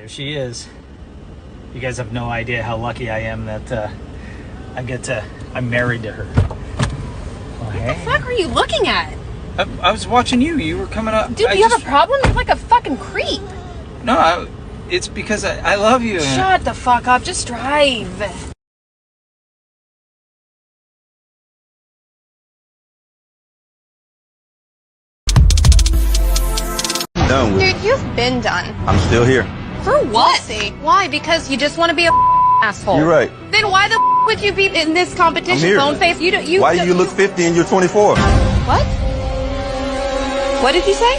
There she is. You guys have no idea how lucky I am that I'm married to her. Oh, hey. What the fuck are you looking at? I was watching you. You were coming up. Dude, you have a problem? You're like a fucking creep. No, it's because I love you. Shut the fuck up. Just drive. Done with. Dude, you've been done. I'm still here. For what? Why? Because you just want to be a asshole. You're right. Then why the would you be in this competition? I'm here. Bone face. Why do you look 50 and you're 24? What? What did you say?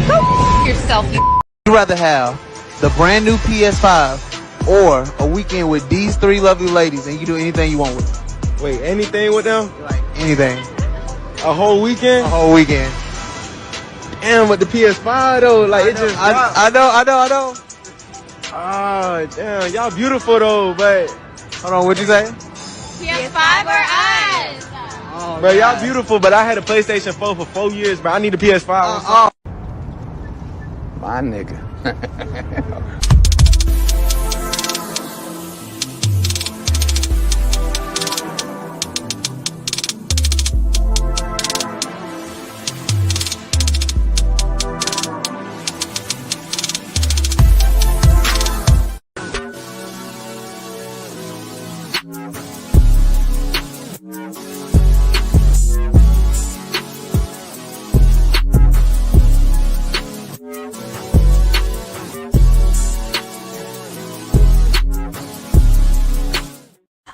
Go yourself, you. You'd rather have the brand new PS5 or a weekend with these three lovely ladies and you do anything you want with them? Wait, anything with them? Like anything. A whole weekend? A whole weekend. Damn, with the PS5 though, like it just. I know. Oh, damn, y'all beautiful though, but. Hold on, what'd you say? PS5 or us? Oh, bro, y'all beautiful, but I had a PlayStation 4 for 4 years, bro. I need a PS5. My nigga.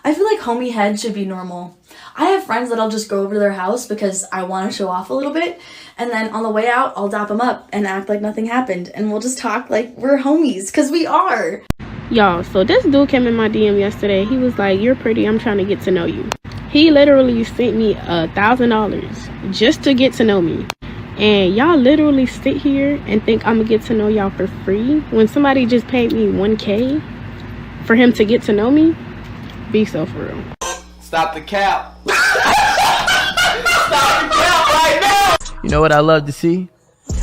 I feel like homie head should be normal. I have friends that I'll just go over to their house because I want to show off a little bit, and then on the way out, I'll dap them up and act like nothing happened, and we'll just talk like we're homies, because we are. Y'all, so this dude came in my DM yesterday. He was like, "You're pretty, I'm trying to get to know you." He literally sent me $1,000 just to get to know me. And y'all literally sit here and think I'm gonna get to know y'all for free when somebody just paid me $1K for him to get to know me? Be so for real. Stop the cap. Stop the cap right now. You know what I love to see?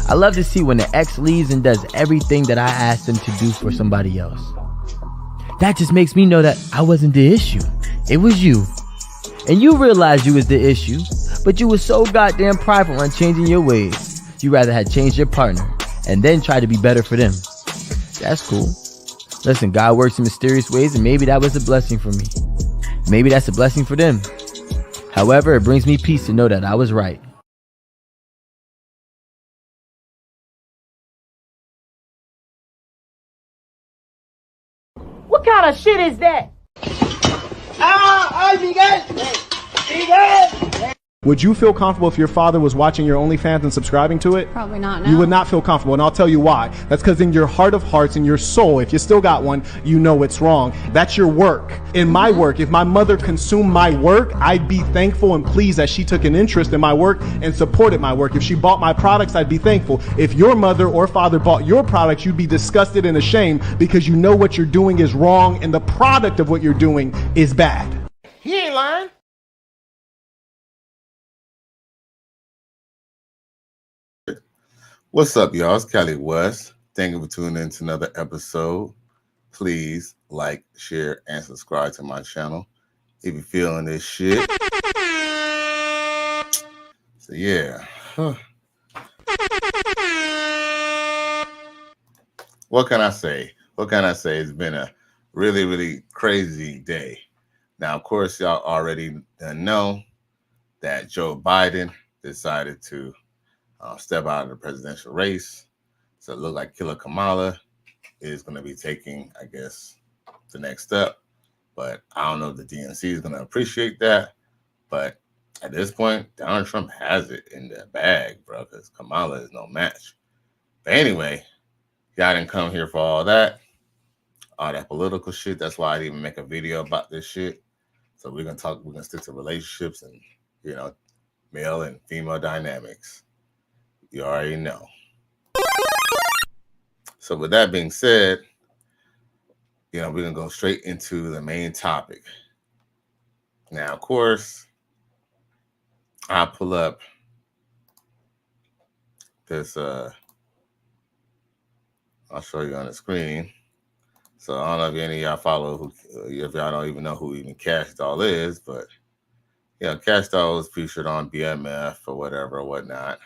I love to see when the ex leaves and does everything that I asked them to do for somebody else. That just makes me know that I wasn't the issue. It was you. And you realized you was the issue, but you was so goddamn prideful on changing your ways. You rather had changed your partner and then try to be better for them. That's cool. Listen, God works in mysterious ways, and maybe that was a blessing for me. Maybe that's a blessing for them. However, it brings me peace to know that I was right. What kind of shit is that? Would you feel comfortable if your father was watching your OnlyFans and subscribing to it? Probably not, no. You would not feel comfortable, and I'll tell you why. That's because in your heart of hearts, in your soul, if you still got one, you know it's wrong. That's your work. In my work, if my mother consumed my work, I'd be thankful and pleased that she took an interest in my work and supported my work. If she bought my products, I'd be thankful. If your mother or father bought your products, you'd be disgusted and ashamed because you know what you're doing is wrong and the product of what you're doing is bad. He ain't lying. What's up, y'all? It's Cali West. Thank you for tuning in to another episode. Please like, share, and subscribe to my channel if you're feeling this shit. So yeah. What can I say? It's been a really, really crazy day. Now, of course, y'all already know that Joe Biden decided to step out of the presidential race. So it looks like Killer Kamala is going to be taking, I guess, the next step. But I don't know if the DNC is going to appreciate that. But at this point, Donald Trump has it in the bag, bro, because Kamala is no match. But anyway, y'all didn't come here for all that political shit. That's why I didn't even make a video about this shit. So we're going to stick to relationships and, male and female dynamics. You already know. So with that being said, we're going to go straight into the main topic. Now, of course, I pull up this I'll show you on the screen. So I don't know if any of y'all follow who, if y'all don't even know who even Kashdoll is, but yeah, Kashdoll was featured on BMF or whatever or whatnot.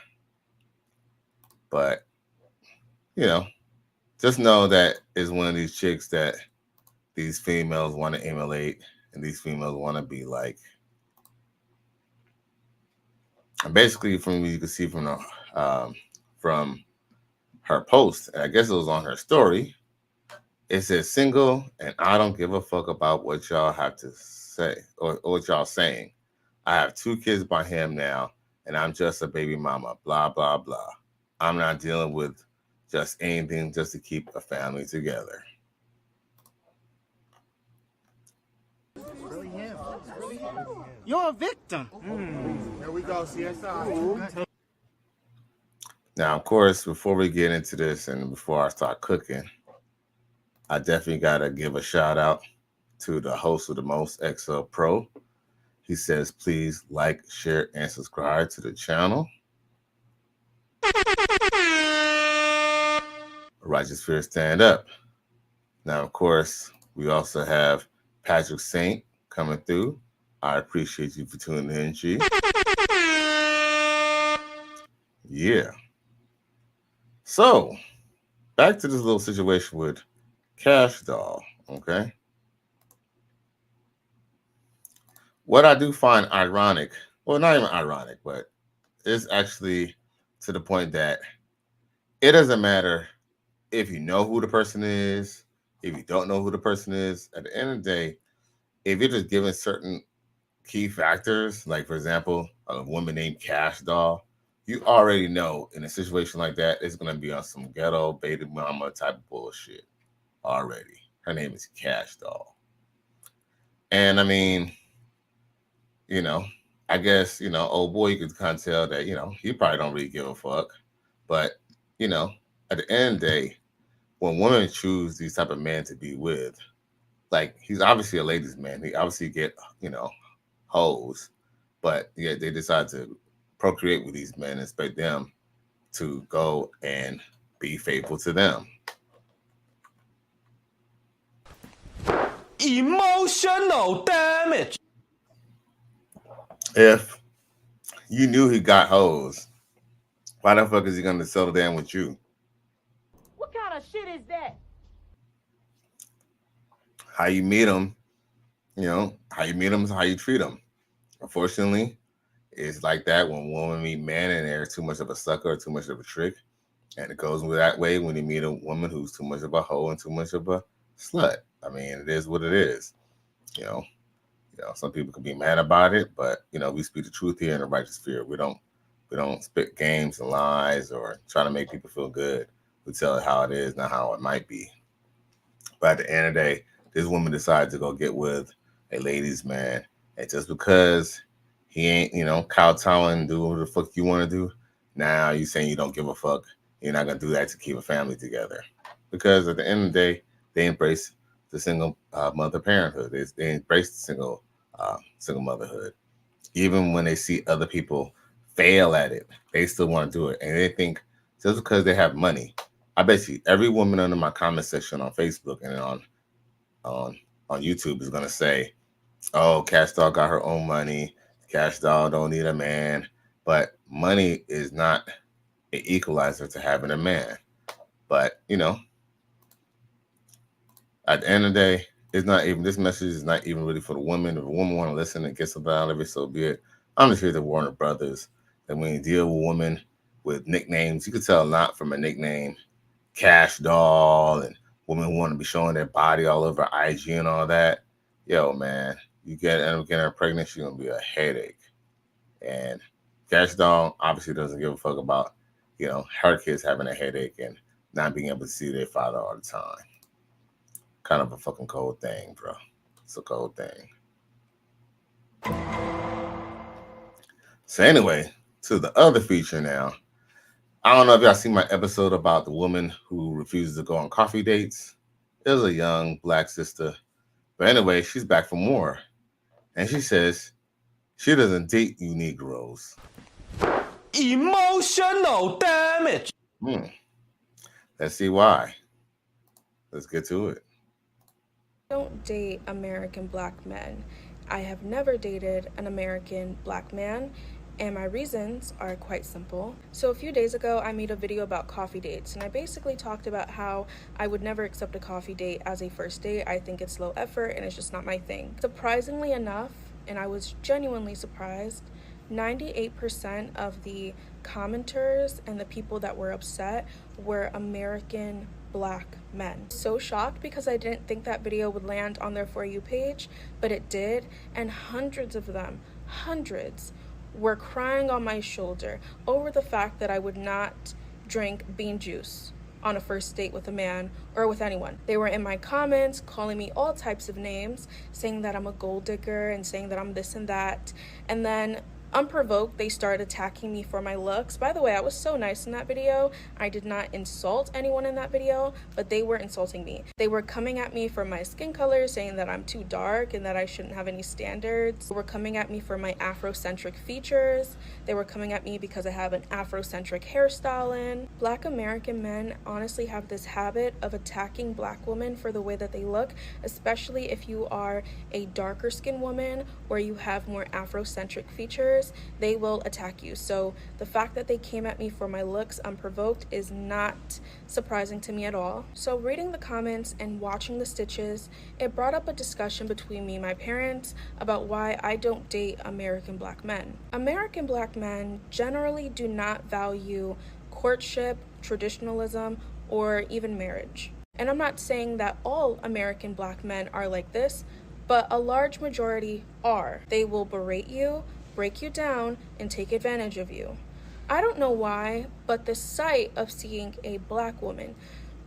But just know that is one of these chicks that these females want to emulate, and these females want to be like. And basically, from what you can see from her post, and I guess it was on her story. It says single, and I don't give a fuck about what y'all have to say or what y'all saying. I have 2 kids by him now, and I'm just a baby mama. Blah blah blah. I'm not dealing with just anything just to keep a family together. You're a victim. Here we go, CSI. Now, of course, before we get into this and before I start cooking, I definitely got to give a shout out to the host of the Most XL Pro. He says, please like, share, and subscribe to the channel. Righteous Fear Stand Up. Now, of course, we also have Patrick Saint coming through. I appreciate you for tuning in, G. Yeah. So, back to this little situation with Kashdoll, okay? What I do find ironic, well, not even ironic, but it's actually to the point that it doesn't matter if you know who the person is, if you don't know who the person is. At the end of the day, if you're just given certain key factors, like, for example, a woman named Kashdoll, you already know in a situation like that, it's going to be on some ghetto baby mama type of bullshit already. Her name is Kashdoll. And I mean, I guess, old boy, you could kind of tell that, he probably don't really give a fuck. But, at the end of the day, when women choose these type of men to be with, like, he's obviously a ladies' man. He obviously get, hoes. But yeah, they decide to procreate with these men and expect them to go and be faithful to them. Emotional damage. If you knew he got hoes, why the fuck is he gonna settle down with you? What kind of shit is that? How you meet him, how you meet him is how you treat him. Unfortunately, it's like that when women meet men and they're too much of a sucker or too much of a trick. And it goes that way when you meet a woman who's too much of a hoe and too much of a slut. I mean, it is what it is. Some people can be mad about it, but we speak the truth here in the Righteous Fear. We don't spit games and lies or try to make people feel good. We tell it how it is, not how it might be. But at the end of the day, this woman decided to go get with a ladies' man, and just because he ain't, kowtowing, do what the fuck you want to do, now you saying you don't give a fuck. You're not gonna do that to keep a family together, because at the end of the day, they embrace the single mother parenthood. They embrace the single motherhood, even when they see other people fail at it. They still want to do it, and they think just because they have money. I bet you every woman under my comment section on Facebook and on YouTube is gonna say, "Oh, Kashdoll got her own money. Kashdoll don't need a man." But money is not an equalizer to having a man. But at the end of the day, it's not even, this message is not even really for the woman. If a woman want to listen and get something out of it, so be it. I'm just here to warn the brothers that when you deal with women with nicknames, you can tell a lot from a nickname, Kashdoll, and women who want to be showing their body all over IG and all that. Yo, man, you end up getting her pregnant, she's gonna be a headache. And Kashdoll obviously doesn't give a fuck about, her kids having a headache and not being able to see their father all the time. Kind of a fucking cold thing, bro. It's a cold thing. So anyway, to the other feature now. I don't know if y'all seen my episode about the woman who refuses to go on coffee dates. It was a young black sister. But anyway, she's back for more. And she says she doesn't date you Negroes. Emotional damage. Let's see why. Let's get to it. Don't date American black men. I have never dated an American black man, and my reasons are quite simple. So a few days ago, I made a video about coffee dates, and I basically talked about how I would never accept a coffee date as a first date. I think it's low effort and it's just not my thing. Surprisingly enough, and I was genuinely surprised, 98% of the commenters and the people that were upset were American black men. So shocked because I didn't think that video would land on their For You page, but it did, and hundreds of them, hundreds, were crying on my shoulder over the fact that I would not drink bean juice on a first date with a man or with anyone. They were in my comments calling me all types of names, saying that I'm a gold digger and saying that I'm this and that, and then unprovoked, they started attacking me for my looks. By the way, I was so nice in that video. I did not insult anyone in that video, but they were insulting me. They were coming at me for my skin color, saying that I'm too dark and that I shouldn't have any standards. They were coming at me for my Afrocentric features. They were coming at me because I have an Afrocentric hairstyle in. Black American men honestly have this habit of attacking black women for the way that they look, especially if you are a darker skinned woman or you have more Afrocentric features. They will attack you. So the fact that they came at me for my looks unprovoked is not surprising to me at all. So reading the comments and watching the stitches, it brought up a discussion between me and my parents about why I don't date American black men. American black men generally do not value courtship, traditionalism, or even marriage. And I'm not saying that all American black men are like this, but a large majority are. They will berate you, break you down, and take advantage of you. I don't know why, but the sight of seeing a black woman,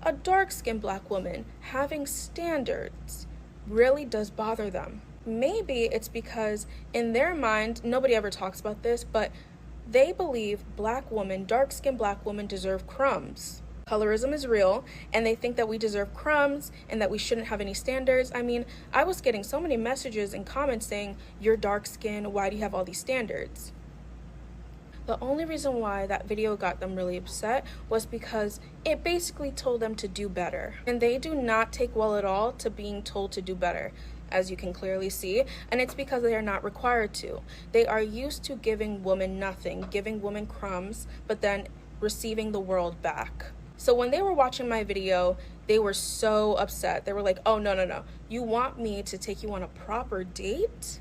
a dark-skinned black woman, having standards really does bother them. Maybe it's because in their mind, nobody ever talks about this, but they believe black women, dark-skinned black women deserve crumbs. Colorism is real, and they think that we deserve crumbs and that we shouldn't have any standards. I mean, I was getting so many messages and comments saying, "You're dark skinned, why do you have all these standards?" The only reason why that video got them really upset was because it basically told them to do better. And they do not take well at all to being told to do better, as you can clearly see, and it's because they are not required to. They are used to giving women nothing, giving women crumbs, but then receiving the world back. So when they were watching my video, they were so upset. They were like, "Oh, no. You want me to take you on a proper date?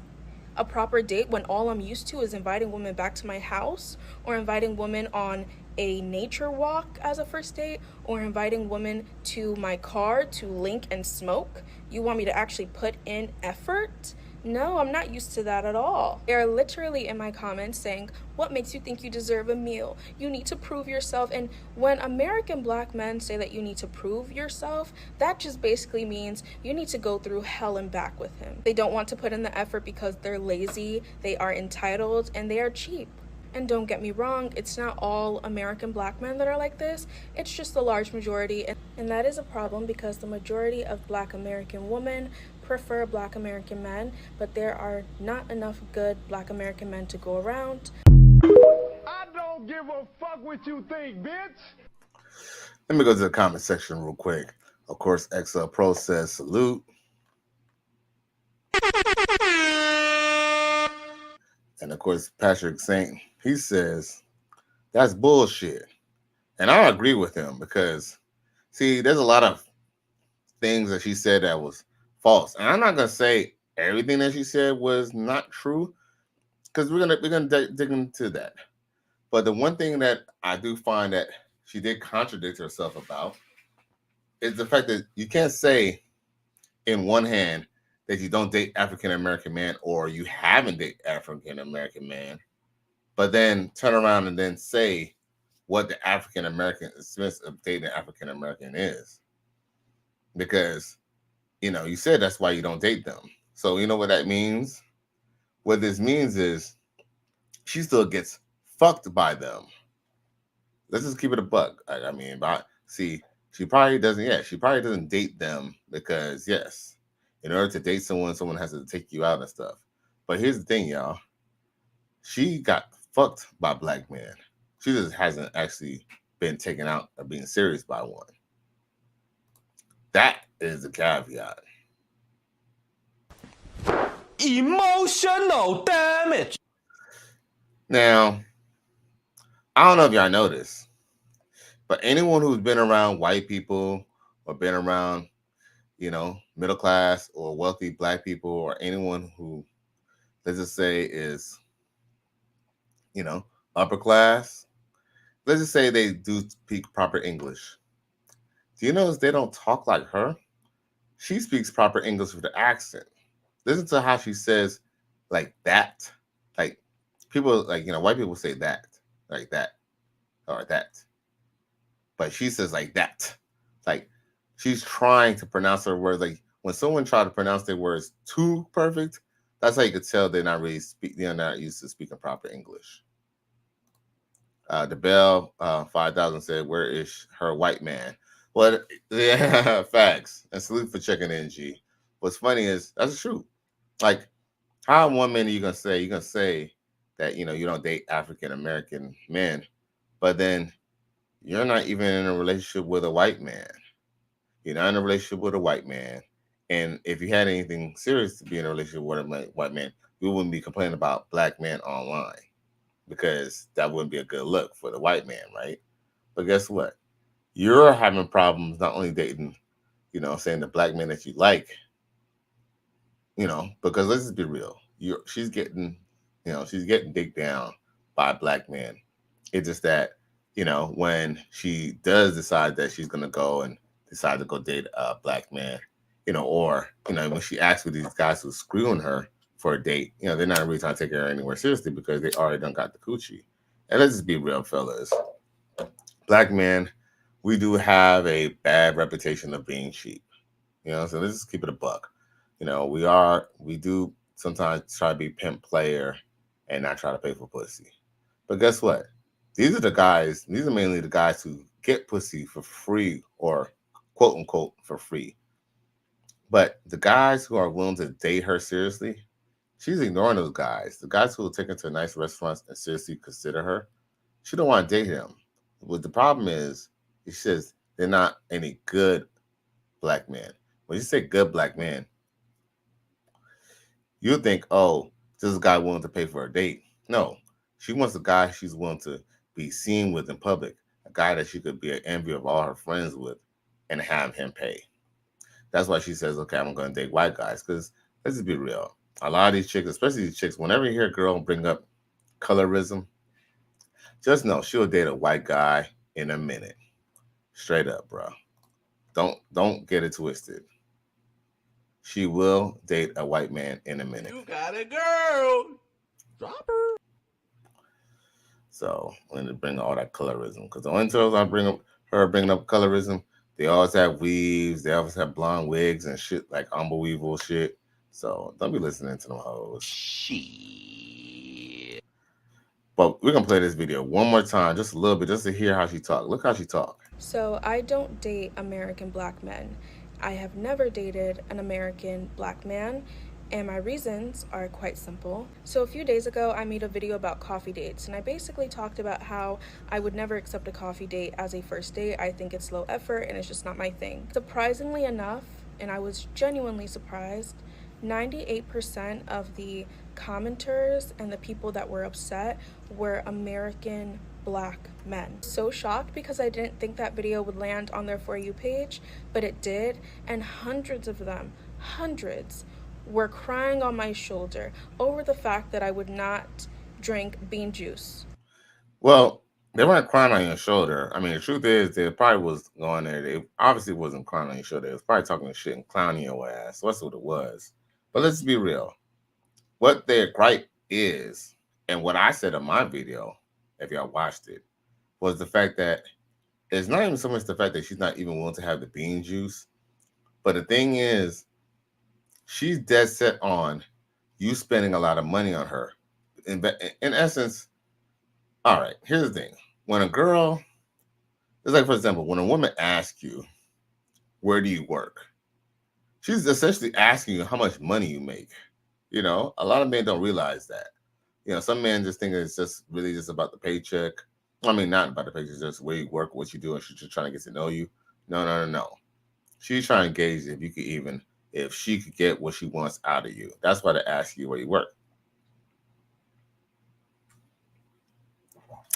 A proper date when all I'm used to is inviting women back to my house, or inviting women on a nature walk as a first date, or inviting women to my car to link and smoke? You want me to actually put in effort? No, I'm not used to that at all." They are literally in my comments saying, "What makes you think you deserve a meal? You need to prove yourself." And when American black men say that you need to prove yourself, that just basically means you need to go through hell and back with him. They don't want to put in the effort because they're lazy, they are entitled, and they are cheap. And don't get me wrong, it's not all American black men that are like this. It's just the large majority. And that is a problem because the majority of black American women prefer black American men, but there are not enough good black American men to go around. I don't give a fuck what you think, bitch. Let me go to the comment section real quick. Of course, XL Pro says salute. And of course, Patrick Saint, he says, that's bullshit. And I agree with him because, see, there's a lot of things that she said that was false. And I'm not going to say everything that she said was not true because we're gonna dig into that. But the one thing that I do find that she did contradict herself about is the fact that you can't say in one hand that you don't date African-American men or you haven't dated African-American man, but then turn around and then say what the African-American experience of dating African-American is. Because, you said that's why you don't date them. So you know what that means? What this means is she still gets fucked by them. Let's just keep it a buck. She probably doesn't date them because, yes, in order to date someone has to take you out and stuff. But here's the thing, y'all. She got fucked by black men. She just hasn't actually been taken out or being serious by one. That is the caveat. Emotional damage. Now, I don't know if y'all know this, but anyone who's been around white people or been around, middle class or wealthy black people, or anyone who, let's just say, is, upper class, let's just say they do speak proper English. Do you notice they don't talk like her? She speaks proper English with the accent. Listen to how she says, like that. Like people, white people say that, like that, or that. But she says like that. Like she's trying to pronounce her words. Like when someone tries to pronounce their words too perfect, that's how you could tell they're not really they're not used to speaking proper English. The Bell 5000 said, "Where is her white man?" Well, yeah, facts. And salute for checking in, G. What's funny is that's true. Like, how in 1 minute you're gonna say that you don't date African American men, but then you're not even in a relationship with a white man. You're not in a relationship with a white man. And if you had anything serious to be in a relationship with a white man, we wouldn't be complaining about black men online, because that wouldn't be a good look for the white man, right? But guess what? You're having problems not only dating, saying the black men that you like, because let's just be real. She's getting digged down by black men. It's just that, when she does decide that she's going to go and decide to go date a black man, or, when she asks for these guys who's screwing her for a date, they're not really trying to take her anywhere seriously because they already done got the coochie. And let's just be real, fellas. Black men, we do have a bad reputation of being cheap. So let's just keep it a buck. We do sometimes try to be pimp player and not try to pay for pussy. But guess what? These are mainly the guys who get pussy for free, or quote unquote for free. But the guys who are willing to date her seriously, she's ignoring those guys. The guys who will take her to nice restaurants and seriously consider her, she don't want to date him. But the problem is, she says they're not any good black men. When you say good black man, you think, oh, this is a guy willing to pay for a date. No, she wants a guy she's willing to be seen with in public, a guy that she could be an envy of all her friends with and have him pay. That's why she says, okay, I'm going to date white guys, because let's just be real. A lot of these chicks, especially these chicks, whenever you hear a girl bring up colorism, just know she'll date a white guy in a minute. Straight up, bro. Don't get it twisted. She will date a white man in a minute. You got it, girl. Drop her. So I'm going to bring all that colorism, because the only times I bring up her bringing up colorism, they always have weaves, they always have blonde wigs and shit, like unbelievable shit. So don't be listening to them hoes. Shit. But we're gonna play this video one more time, just a little bit, just to hear how she talk. Look how she talk. So I don't date American black men. I have never dated an American black man, and my reasons are quite simple. So a few days ago, I made a video about coffee dates, and I basically talked about how I would never accept a coffee date as a first date. I think it's low effort, and it's just not my thing. Surprisingly enough, and I was genuinely surprised, 98% of the commenters and the people that were upset were American black men. So shocked, because I didn't think that video would land on their For You page, but it did, and hundreds of them, were crying on my shoulder over the fact that I would not drink bean juice. Well, they weren't crying on your shoulder. I mean, the truth is, they probably was going there. They obviously wasn't crying on your shoulder. They was probably talking shit and clowning your ass. That's what it was. But let's be real. What their gripe is, and what I said in my video, if y'all watched it, was the fact that it's not even so much the fact that she's not even willing to have the bean juice, but the thing is, she's dead set on you spending a lot of money on her. In essence, all right, here's the thing. When a girl, it's like, for example, when a woman asks you, where do you work? She's essentially asking you how much money you make. A lot of men don't realize that. Some men just think it's just really just about the paycheck. I mean, not about the paycheck, just where you work, what you do, and she's just trying to get to know you. No. She's trying to gauge if she could get what she wants out of you. That's why they ask you where you work.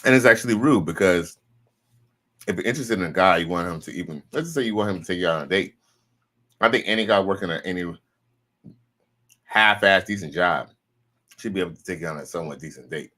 And it's actually rude because if you're interested in a guy, you want him to even, let's just say you want him to take you out on a date. I think any guy working at any half-ass decent job should be able to take you on a somewhat decent date.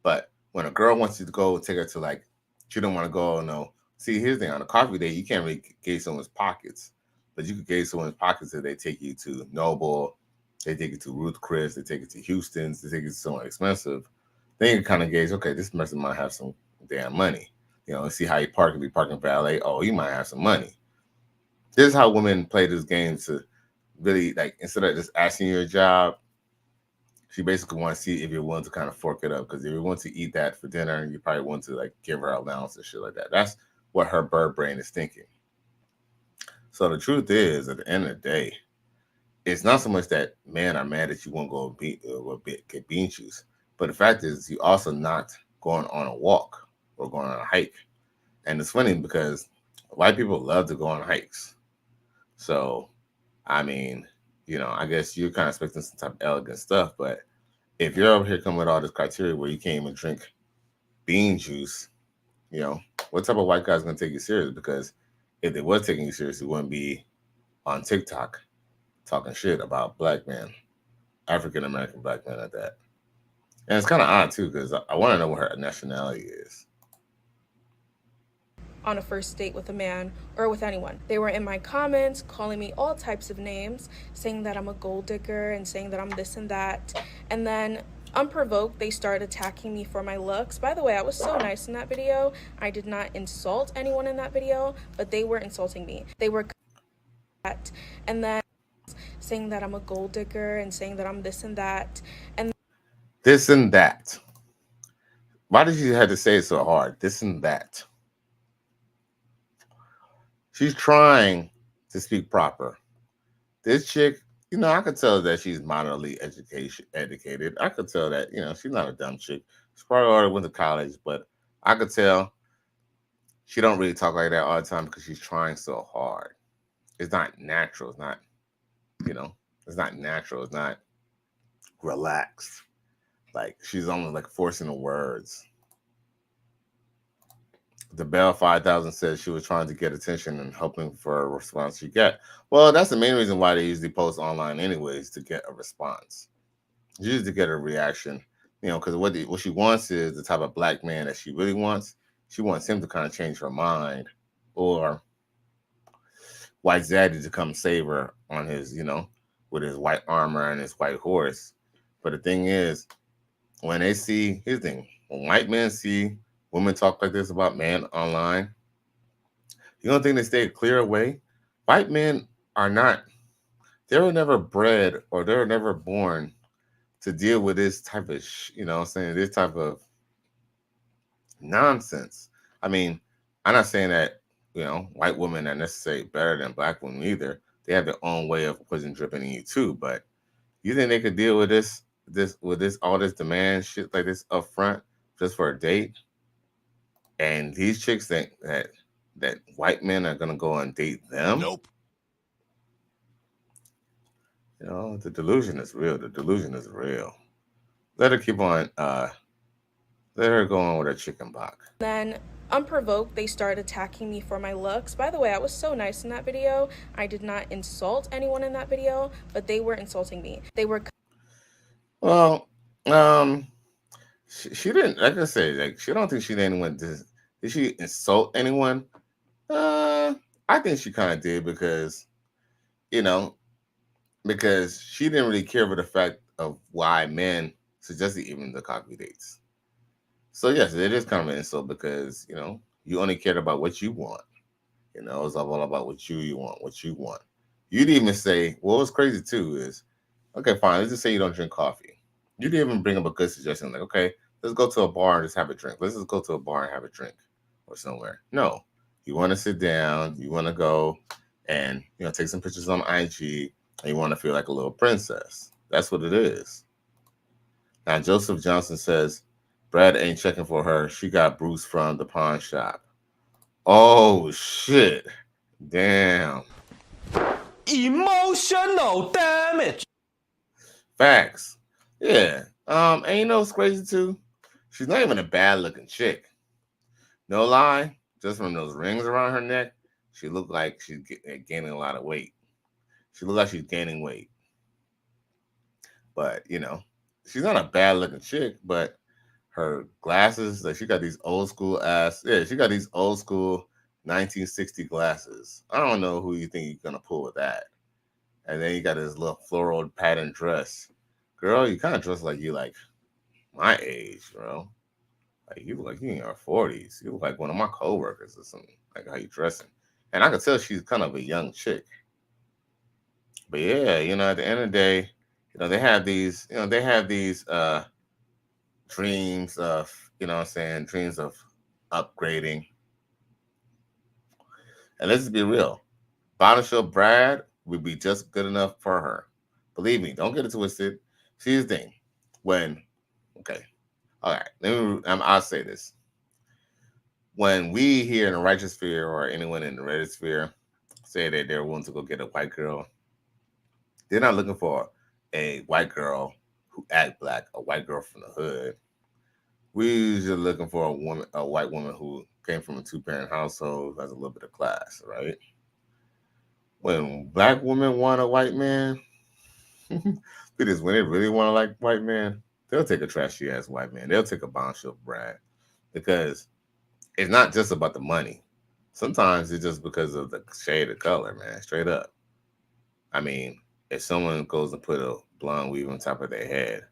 But when a girl wants you to go take her to, like, she don't want to go, no. See, here's the thing. On a coffee date, you can't really gauge someone's pockets. But you can gauge someone's pockets if they take you to Noble, they take you to Ruth Chris, they take you to Houston's, they take you to somewhere expensive. Then you can kind of gauge, okay, this person might have some damn money. You know, see how you park. If you parking valet, oh, you might have some money. This is how women play this game to really, like, instead of just asking you a job, she basically wants to see if you're willing to kind of fork it up. Because if you want to eat that for dinner, you probably want to, like, give her allowance and shit like that. That's what her bird brain is thinking. So the truth is, at the end of the day, it's not so much that men are mad that you won't go get bean juice. But the fact is, you also not going on a walk or going on a hike. And it's funny because white people love to go on hikes. So, I mean, you know, I guess you're kind of expecting some type of elegant stuff. But if you're over here coming with all this criteria where you can't even drink bean juice, you know, what type of white guy is going to take you serious? Because if they was taking you serious, it wouldn't be on TikTok talking shit about black men, African-American black men at that. And it's kind of odd, too, because I want to know what her nationality is. On a first date with a man or with anyone. They were in my comments calling me all types of names, saying that I'm a gold digger and saying that I'm this and that. And then unprovoked, they started attacking me for my looks. By the way, I was so nice in that video. I did not insult anyone in that video, but they were insulting me. They were that, and then saying that I'm a gold digger and saying that I'm this and that. And this and that. Why did you have to say it so hard? This and that. She's trying to speak proper. This chick, you know, I could tell that she's moderately educated. I could tell that, you know, she's not a dumb chick. She probably already went to college, but I could tell she don't really talk like that all the time because she's trying so hard. It's not natural. It's not, you know, it's not natural. It's not relaxed. Like, she's almost like forcing the words. The Bell 5000 says she was trying to get attention and hoping for a response she get. Well, that's the main reason why they usually post online anyways, to get a response. Usually to get a reaction, you know, because what she wants is the type of black man that she really wants. She wants him to kind of change her mind, or white zaddy to come save her on his, you know, with his white armor and his white horse. But the thing is, when they see, here's the thing, when white men see women talk like this about men online, you don't think they stay clear away? White men are not, they were never bred or they were never born to deal with this type of, you know what I'm saying, this type of nonsense. I mean, I'm not saying that, you know, white women are necessarily better than black women either. They have their own way of poison dripping in you too. But you think they could deal with all this demand shit like this up front just for a date? And these chicks think that white men are gonna go and date them. Nope. You know, the delusion is real. The delusion is real. Let her keep on. Let her go on with her chicken box. then unprovoked, they started attacking me for my looks. By the way, I was so nice in that video. I did not insult anyone in that video, but they were insulting me. They were. Well, she didn't, like I said, like, she don't think she did anyone. Did she insult anyone? I think she kind of did because, you know, because she didn't really care for the fact of why men suggested even the coffee dates. So yes, it is kind of an insult because, you know, you only cared about what you want. You know, it's all about what you want, what you want. You'd even say, well, what's crazy too is, okay, fine, let's just say you don't drink coffee. You didn't even bring up a good suggestion like, okay, let's go to a bar and just have a drink. Let's just go to a bar and have a drink or somewhere. No, you want to sit down, you want to go and, you know, take some pictures on IG, and you want to feel like a little princess. That's what it is. Now, Joseph Johnson says, Brad ain't checking for her. She got Bruce from the pawn shop. Oh, shit. Damn. Emotional damage. Facts. Yeah. And you know what's crazy too? She's not even a bad looking chick. No lie. Just from those rings around her neck, she looked like she's gaining a lot of weight. She looked like she's gaining weight. But, you know, she's not a bad looking chick, but her glasses, like she got these old school she got these old school 1960 glasses. I don't know who you think you're gonna pull with that. And then you got this little floral pattern dress. Girl, you kind of dress like you like my age, bro. Like you look like you in your 40s. You look like one of my coworkers or something. Like how you dressing. And I can tell she's kind of a young chick. But yeah, you know, at the end of the day, you know, they have these dreams of, you know what I'm saying, dreams of upgrading. And let's just be real. Bottom shelf Brad would be just good enough for her. Believe me, don't get it twisted. See the thing. All right, I'll say this. When we here in the righteous sphere or anyone in the Reddit sphere say that they're willing to go get a white girl, they're not looking for a white girl who act black, a white girl from the hood. We're usually looking for a white woman who came from a two-parent household, has a little bit of class, right? When black women want a white man, because when they really want to like white man, they'll take a trashy ass white man. They'll take a bombshell Brad, because it's not just about the money. Sometimes it's just because of the shade of color, man. Straight up. I mean, if someone goes and put a blonde weave on top of their head,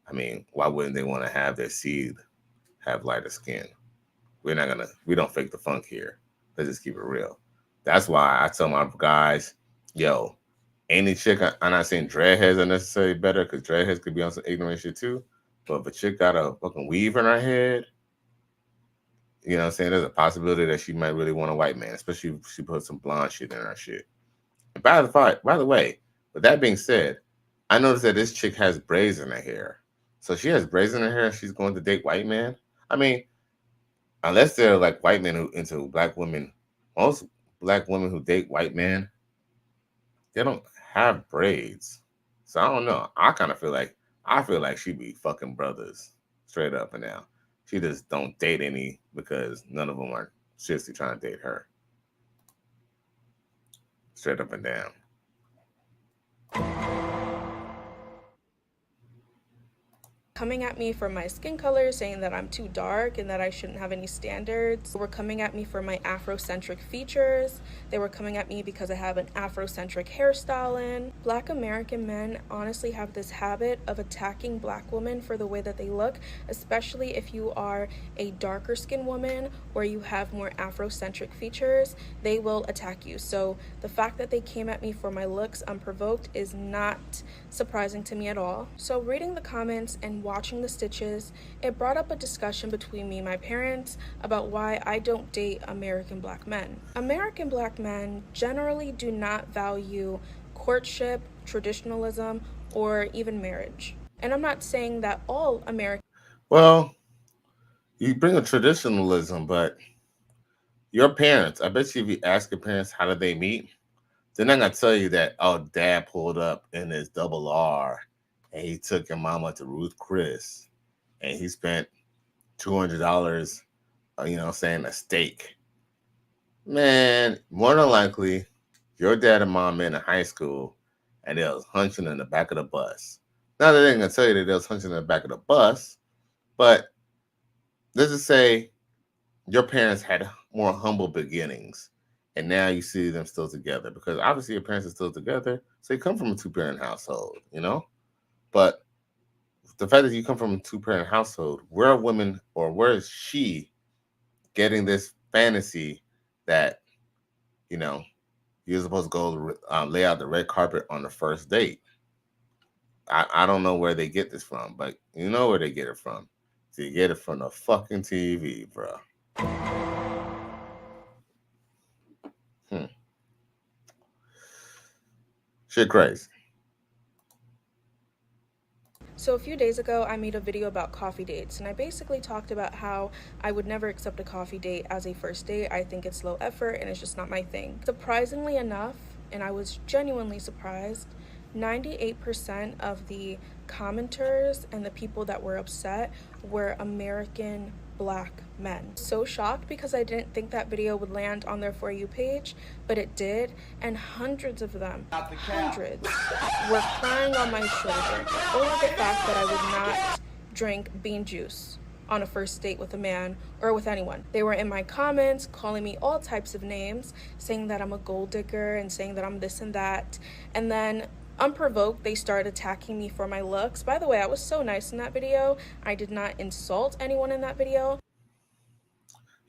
I mean, why wouldn't they want to have their seed have lighter skin? We don't fake the funk here. Let's just keep it real. That's why I tell my guys, yo, any chick, I'm not saying dreadheads are necessarily better, because dreadheads could be on some ignorant shit too. But if a chick got a fucking weave in her head, you know what I'm saying, there's a possibility that she might really want a white man, especially if she put some blonde shit in her shit. And by the way, with that being said, I noticed that this chick has braids in her hair. So she has braids in her hair, she's going to date white man. I mean, unless they're like white men who into black women, most black women who date white men, they don't have braids. So I don't know. I feel like she be fucking brothers straight up and down. She just don't date any because none of them are seriously trying to date her. Straight up and down. Coming at me for my skin color, saying that I'm too dark and that I shouldn't have any standards. They were coming at me for my Afrocentric features. They were coming at me because I have an Afrocentric hairstyle in. Black American men honestly have this habit of attacking black women for the way that they look, especially if you are a darker skinned woman or you have more Afrocentric features, they will attack you. So the fact that they came at me for my looks unprovoked is not surprising to me at all. So reading the comments and watching the stitches, it brought up a discussion between me and my parents about why I don't date American black men. American black men generally do not value courtship, traditionalism, or even marriage. And I'm not saying that all American... Well, you bring up traditionalism, but your parents, I bet you if you ask your parents how did they meet, they're not going to tell you that, oh, dad pulled up in his double R and he took your mama to Ruth Chris and he spent $200, you know what I'm saying, a steak. Man, more than likely, your dad and mom met in high school and they was hunching in the back of the bus. Now, they ain't going to tell you that they was hunching in the back of the bus, but let's just say your parents had more humble beginnings and now you see them still together because obviously your parents are still together. So you come from a two-parent household, you know? But the fact that you come from a two-parent household, where is she getting this fantasy that, you know, you're supposed to go lay out the red carpet on the first date? I don't know where they get this from, but you know where they get it from. They get it from the fucking TV, bro. Shit crazy. So a few days ago, I made a video about coffee dates, and I basically talked about how I would never accept a coffee date as a first date. I think it's low effort, and it's just not my thing. Surprisingly enough, and I was genuinely surprised. 98% of the commenters and the people that were upset were American Black men. So shocked because I didn't think that video would land on their For You page, but it did, and hundreds of them, hundreds, were crying on my shoulder over the fact that I would not drink bean juice on a first date with a man or with anyone. They were in my comments calling me all types of names, saying that I'm a gold digger and saying that I'm this and that. And then unprovoked, they started attacking me for my looks. By the way, I was so nice in that video. I did not insult anyone in that video.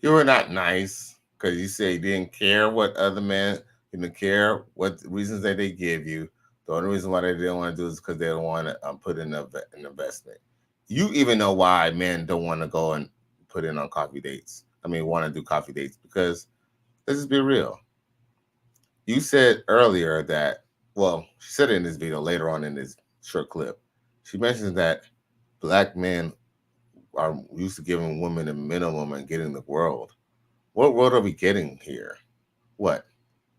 You were not nice because you say you didn't care what other men, you didn't care what reasons that they give you. The only reason why they didn't want to do it is because they don't want to put in an investment. You even know why men don't want to go and put in on coffee dates. I mean, want to do coffee dates because let's just be real. You said earlier that, well, she said it in this video later on in this short clip. She mentions that Black men are used to giving women a minimum and getting the world. What world are we getting here? What?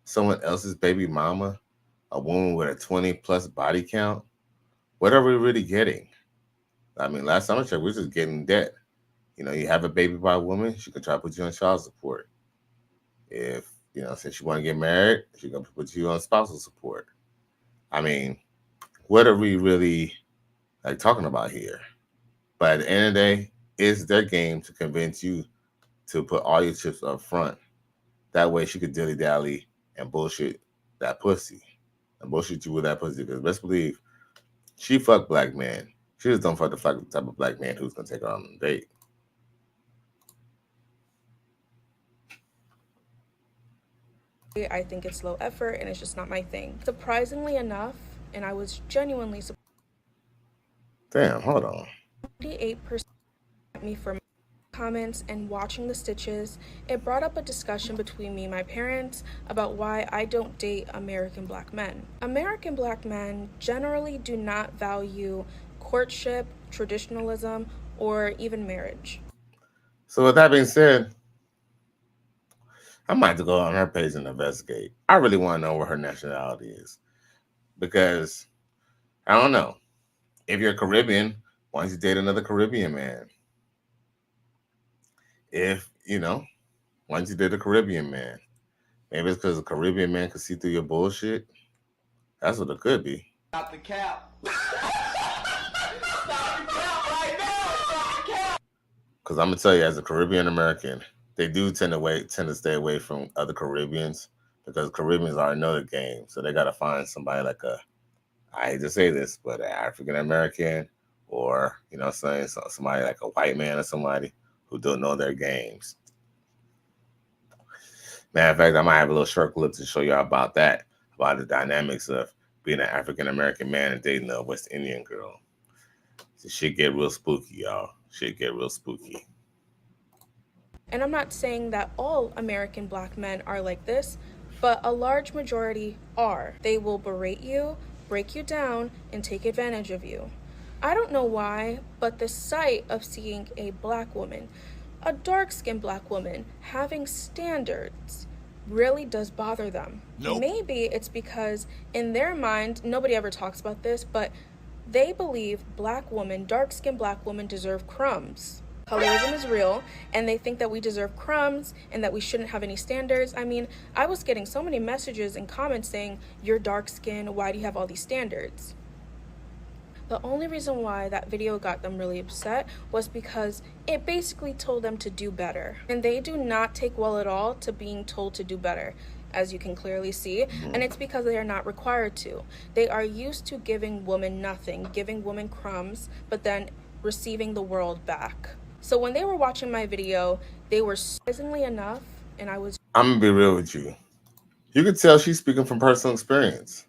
Someone else's baby mama? A woman with a 20+ body count? What are we really getting? I mean, last time I checked, we're just getting debt. You know, you have a baby by a woman, she can try to put you on child support. If, you know, since you want to get married, she's going to put you on spousal support. I mean, what are we really like talking about here? But at the end of the day, it's their game to convince you to put all your chips up front. That way she could dilly-dally and bullshit that pussy. And bullshit you with that pussy. Because best believe, she fuck Black men. She just don't fuck the type of Black man who's going to take her on a date. I think it's low effort and it's just not my thing. Surprisingly enough, and I was genuinely surprised. Damn, hold on. 98% me for comments and watching the stitches. It brought up a discussion between me and my parents about why I don't date American Black men. American Black men generally do not value courtship, traditionalism, or even marriage. So with that being said, I might have to go on her page and investigate. I really want to know what her nationality is. Because, I don't know. If you're Caribbean, why don't you date another Caribbean man? If, you know, why don't you date a Caribbean man? Maybe it's because a Caribbean man can see through your bullshit. That's what it could be. Stop the cap. Because I'm going to tell you, as a Caribbean American, they do tend to stay away from other Caribbeans because Caribbeans already know the game. So they got to find somebody like I hate to say this, but an African American or, you know, somebody like a white man or somebody who don't know their games. Matter of fact, I might have a little short clip to show you about that, about the dynamics of being an African American man and dating a West Indian girl. So shit get real spooky, y'all. Shit get real spooky. And I'm not saying that all American Black men are like this, but a large majority are. They will berate you, break you down, and take advantage of you. I don't know why, but the sight of seeing a Black woman, a dark-skinned Black woman, having standards really does bother them. Nope. Maybe it's because in their mind, nobody ever talks about this, but they believe Black women, dark-skinned Black women deserve crumbs. Colorism is real, and they think that we deserve crumbs and that we shouldn't have any standards. I mean, I was getting so many messages and comments saying, you're dark-skinned, why do you have all these standards? The only reason why that video got them really upset was because it basically told them to do better. And they do not take well at all to being told to do better, as you can clearly see. And it's because they are not required to. They are used to giving women nothing, giving women crumbs, but then receiving the world back. So when they were watching my video, they were surprisingly enough, and I'm gonna be real with you. You can tell she's speaking from personal experience.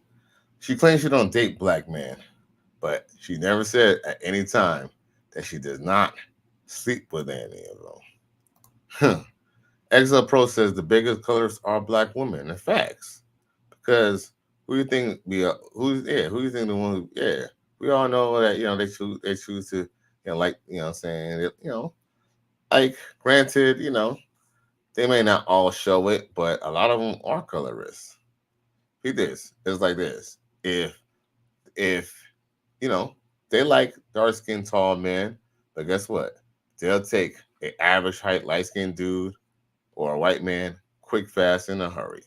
She claims she don't date Black men, but she never said at any time that she does not sleep with any of them. Exile Pro says the biggest colors are Black women. In facts, because who do you think we are? Who do you think the one? We all know that they choose to like saying like granted they may not all show it, but a lot of them are colorist. Read this. It's like this. If you know, they like dark skinned tall men, but guess what? They'll take an average height, light skinned dude or a white man quick, fast, in a hurry.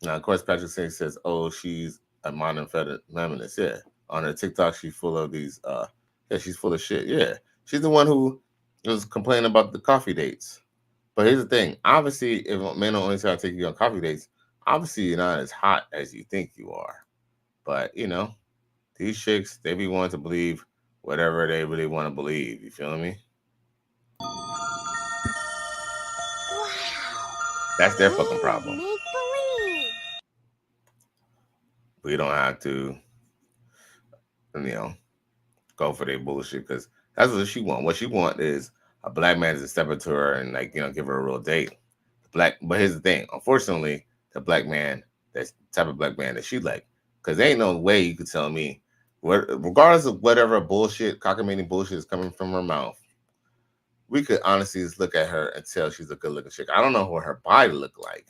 Now, of course, Patrick Singh says, oh, she's a modern feminist. Yeah. On her TikTok, she's full of these yeah, she's full of shit. Yeah. She's the one who was complaining about the coffee dates. But here's the thing. Obviously, if men don't only try to take you on coffee dates, obviously you're not as hot as you think you are. But, you know, these chicks, they be wanting to believe whatever they really want to believe. You feel me? That's their fucking problem. We don't have to, you know, go for their bullshit because that's what she want. What she want is a black man to step into her and, like, you know, give her a real date. But here's the thing. Unfortunately, the black man, that type of black man that she like, because there ain't no way you could tell me, regardless of whatever bullshit, cockamamie bullshit is coming from her mouth, we could honestly just look at her and tell she's a good looking chick. I don't know what her body look like,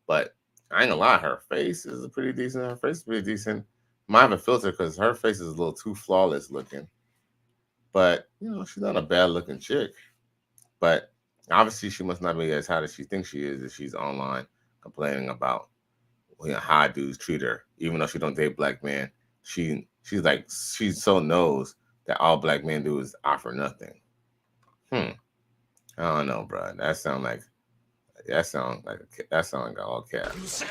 but I ain't gonna lie, her face is pretty decent. Her face is pretty decent. Might have a filter because her face is a little too flawless looking. But, you know, she's not a bad looking chick. But obviously she must not be as hot as she thinks she is if she's online complaining about, you know, how dudes treat her. Even though she don't date black men, she's so knows that all black men do is offer nothing. I don't know, bro. That sound like all cap. It's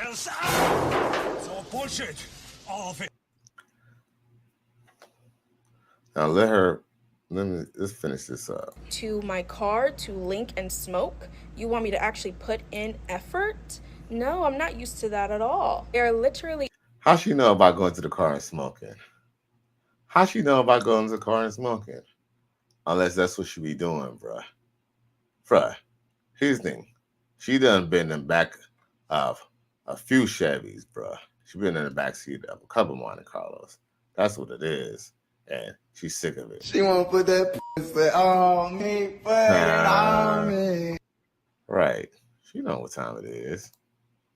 all bullshit. All of it. Now let's finish this up. To my car to link and smoke? You want me to actually put in effort? No, I'm not used to that at all. They're literally. How she know about going to the car and smoking? How she know about going to the car and smoking? Unless that's what she be doing, bruh. Here's the thing. She done been in the back of a few Chevys, bruh. She been in the backseat of a couple Monte Carlos. That's what it is. And she's sick of it. She won't put that pussy on me, put it on me. Right. She know what time it is.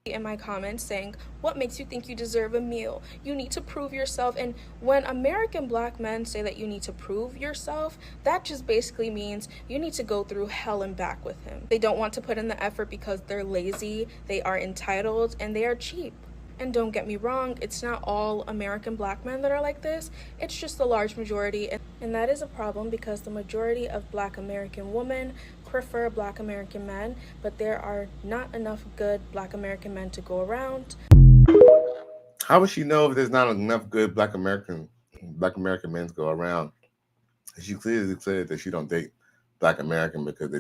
In my comments saying, what makes you think you deserve a meal? You need to prove yourself. And when American black men say that you need to prove yourself, that just basically means you need to go through hell and back with him. They don't want to put in the effort because they're lazy, they are entitled, and they are cheap. And don't get me wrong, it's not all American black men that are like this. It's just the large majority. And that is a problem because the majority of black American women prefer black American men, but there are not enough good black American men to go around. How would she know if there's not enough good black American men to go around? She clearly declared that she don't date black American because they're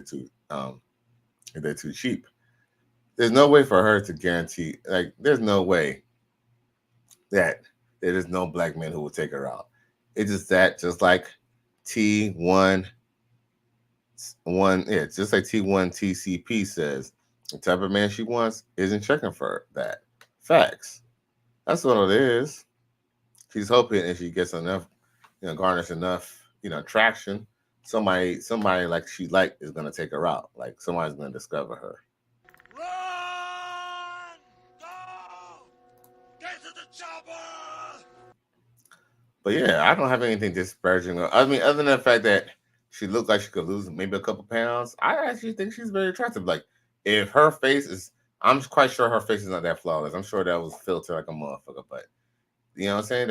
too cheap. There's no way for her to guarantee, like, there's no way that there is no black men who will take her out. It's just that, just like T1 TCP says, the type of man she wants isn't checking for that. Facts. That's what it is. She's hoping if she gets enough, garnish enough, traction, somebody like she is gonna take her out. Like somebody's gonna discover her. But yeah, I don't have anything disparaging. I mean, other than the fact that she looked like she could lose maybe a couple pounds, I actually think she's very attractive. Like, if her face is, I'm quite sure her face is not that flawless. I'm sure that was filtered like a motherfucker. But you know what I'm saying?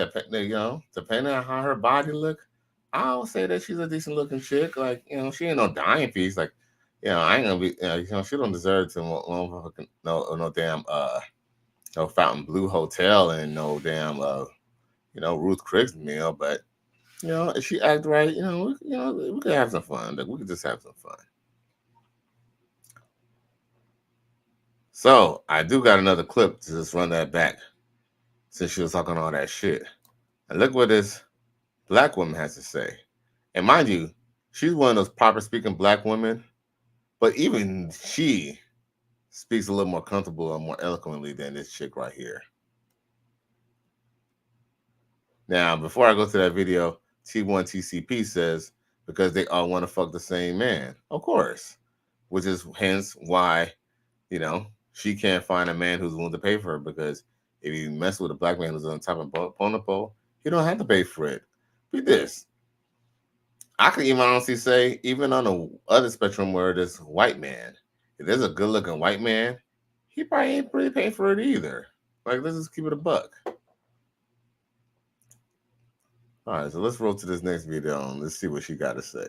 Depending on how her body look, I'll say that she's a decent looking chick. Like, she ain't no dying piece. Like, I ain't gonna be, she don't deserve to no damn no Fountain Blue Hotel and no damn Ruth Chris meal, but if she act right, we could have some fun. Like, we could just have some fun. So I do got another clip to just run that back since she was talking all that shit. And look what this black woman has to say. And mind you, she's one of those proper speaking black women, but even she speaks a little more comfortable and more eloquently than this chick right here. Now, before I go to that video, T1 TCP says, because they all want to fuck the same man. Of course. Which is hence why, she can't find a man who's willing to pay for her, because If you mess with a black man who's on top of a bonnet pole, he don't have to pay for it. Read this. I can even honestly say, even on the other spectrum where there's white man, if there's a good looking white man, he probably ain't really paying for it either. Like, let's just keep it a buck. All right, so let's roll to this next video and let's see what she got to say.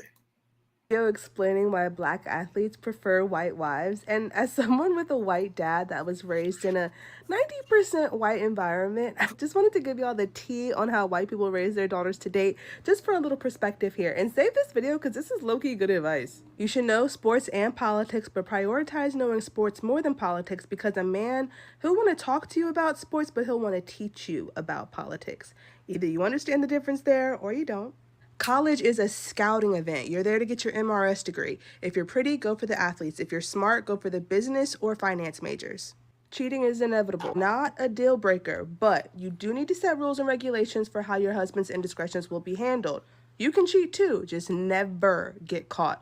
Explaining why black athletes prefer white wives, and as someone with a white dad that was raised in a 90% white environment, I just wanted to give y'all the tea on how white people raise their daughters to date, just for a little perspective here. And save this video because this is low-key good advice. You should know sports and politics, but prioritize knowing sports more than politics, because a man, he'll want to talk to you about sports, but he'll want to teach you about politics. Either you understand the difference there or you don't. College is a scouting event. You're there to get your MRS degree. If you're pretty, go for the athletes. If you're smart, go for the business or finance majors. Cheating is inevitable, not a deal breaker, but you do need to set rules and regulations for how your husband's indiscretions will be handled. You can cheat too, just never get caught.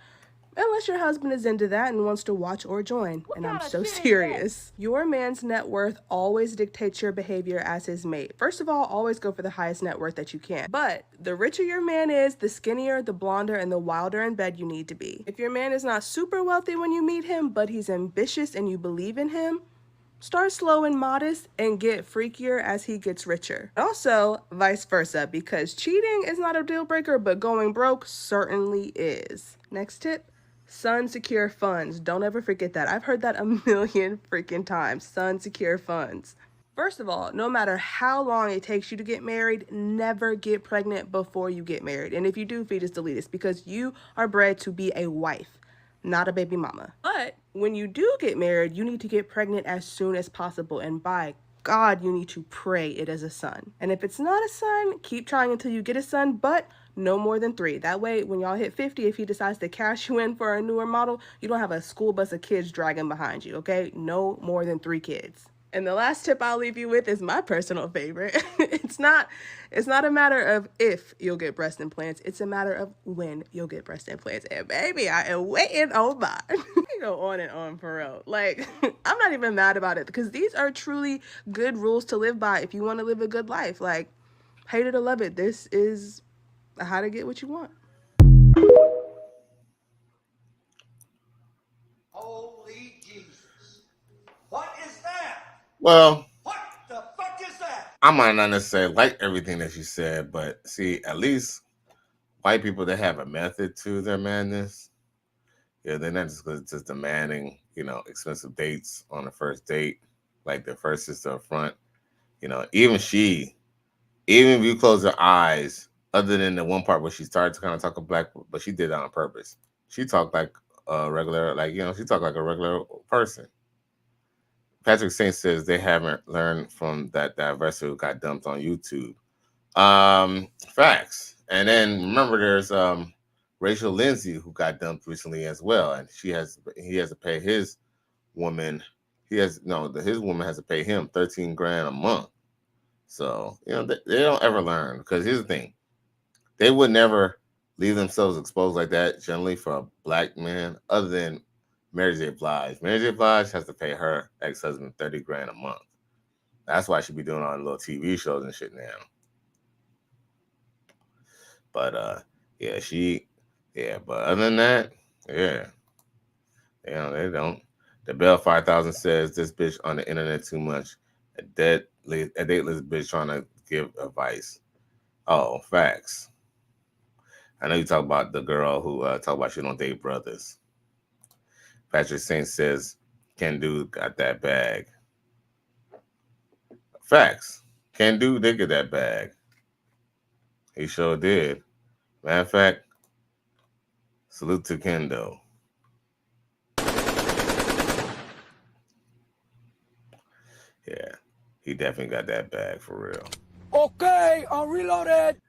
Unless your husband is into that and wants to watch or join. And I'm so serious. Your man's net worth always dictates your behavior as his mate. First of all, always go for the highest net worth that you can. But the richer your man is, the skinnier, the blonder, and the wilder in bed you need to be. If your man is not super wealthy when you meet him, but he's ambitious and you believe in him, start slow and modest and get freakier as he gets richer. Also, vice versa, because cheating is not a deal breaker, but going broke certainly is. Next tip. Son secure funds. Don't ever forget that. I've heard that a million freaking times. Son secure funds. First of all, no matter how long it takes you to get married, never get pregnant before you get married. And if you do, fetus delete this, because you are bred to be a wife, not a baby mama. But when you do get married, you need to get pregnant as soon as possible. And by God, you need to pray it is a son. And if it's not a son, keep trying until you get a son, but no more than 3. That way, when y'all hit 50, if he decides to cash you in for a newer model, you don't have a school bus of kids dragging behind you, okay? No more than 3 kids. And the last tip I'll leave you with is my personal favorite. It's not a matter of if you'll get breast implants. It's a matter of when you'll get breast implants. And baby, I am waiting on mine. I go on and on for real. Like, I'm not even mad about it, because these are truly good rules to live by if you want to live a good life. Like, hate it or love it, this is how to get what you want. Holy Jesus. What is that? Well, What the fuck is that? I might not necessarily like everything that she said, but see, at least white people, they have a method to their madness. Yeah, they're not just demanding, expensive dates on the first date, like their first sister up front. Even if you close her eyes, other than the one part where she started to kind of talk black, but she did that on purpose. She talked like a regular, she talked like a regular person. Patrick Saint says they haven't learned from that diversity who got dumped on YouTube. Facts. And then remember, there's Rachel Lindsay who got dumped recently as well, and he has to pay his woman. His woman has to pay him $13,000 a month. So they don't ever learn, because here's the thing. They would never leave themselves exposed like that generally for a black man, other than Mary J. Blige. Mary J. Blige has to pay her ex-husband $30,000 a month. That's why she be doing all the little TV shows and shit now. But but other than that, they don't. The Bell 5000 says this bitch on the internet too much. A dateless bitch trying to give advice. Oh, facts. I know you talk about the girl who talk about she don't date brothers. Patrick Saint says, Ken Dude got that bag. Facts. Ken Dude did get that bag. He sure did. Matter of fact, salute to Kendo. Yeah, he definitely got that bag for real. Okay, I'm reloaded.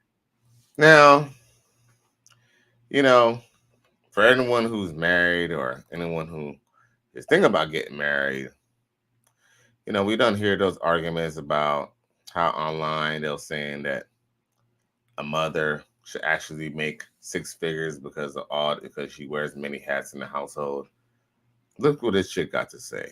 Now, for anyone who's married or anyone who is thinking about getting married, we don't hear those arguments about how online they're saying that a mother should actually make 6 figures because she wears many hats in the household. Look what this chick got to say.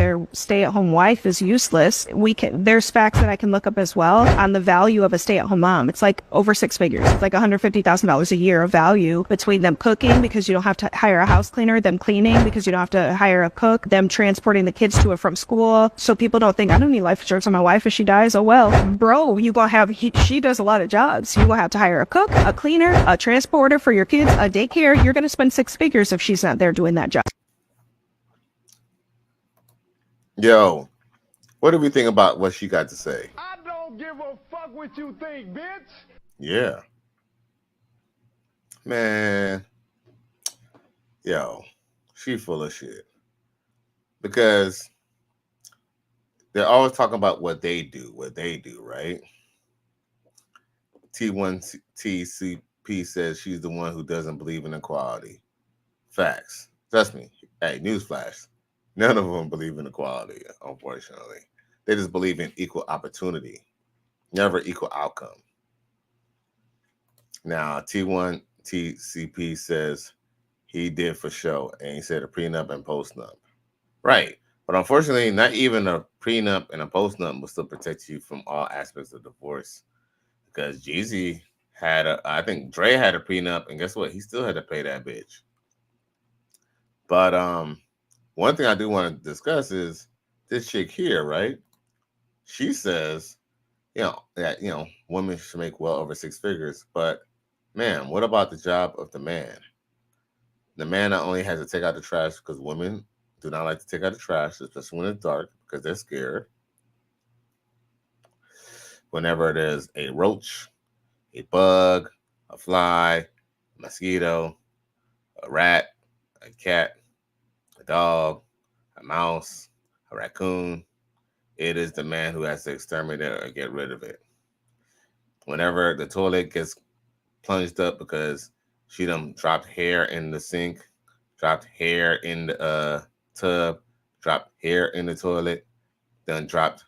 their stay-at-home wife is useless. There's facts that I can look up as well on the value of a stay-at-home mom. It's like over 6 figures. It's like $150,000 a year of value between them cooking because you don't have to hire a house cleaner, them cleaning because you don't have to hire a cook, them transporting the kids to and from school. So people don't think I don't need life insurance on my wife if she dies. Oh well, bro, you gonna have she does a lot of jobs. You gonna have to hire a cook, a cleaner, a transporter for your kids, a daycare. You're gonna spend 6 figures if she's not there doing that job. Yo, what do we think about what she got to say? I don't give a fuck what you think, bitch. Yeah. Man. Yo, she full of shit. Because they're always talking about what they do, right? T1TCP says she's the one who doesn't believe in equality. Facts. Trust me. Hey, newsflash. None of them believe in equality, unfortunately. They just believe in equal opportunity, never equal outcome. Now, T1TCP says he did for show, and he said a prenup and postnup. Right. But unfortunately, not even a prenup and a postnup will still protect you from all aspects of divorce. Because Jeezy had I think Dre had a prenup, and guess what? He still had to pay that bitch. But one thing I do want to discuss is this chick here, right? She says, that women should make well over 6 figures. But man, what about the job of the man? The man not only has to take out the trash, because women do not like to take out the trash, especially when it's dark, because they're scared. Whenever there's a roach, a bug, a fly, a mosquito, a rat, a cat, a dog, a mouse, a raccoon, it is the man who has to exterminate it or get rid of it. Whenever the toilet gets plunged up because she done dropped hair in the sink, dropped hair in the tub, dropped hair in the toilet, done dropped,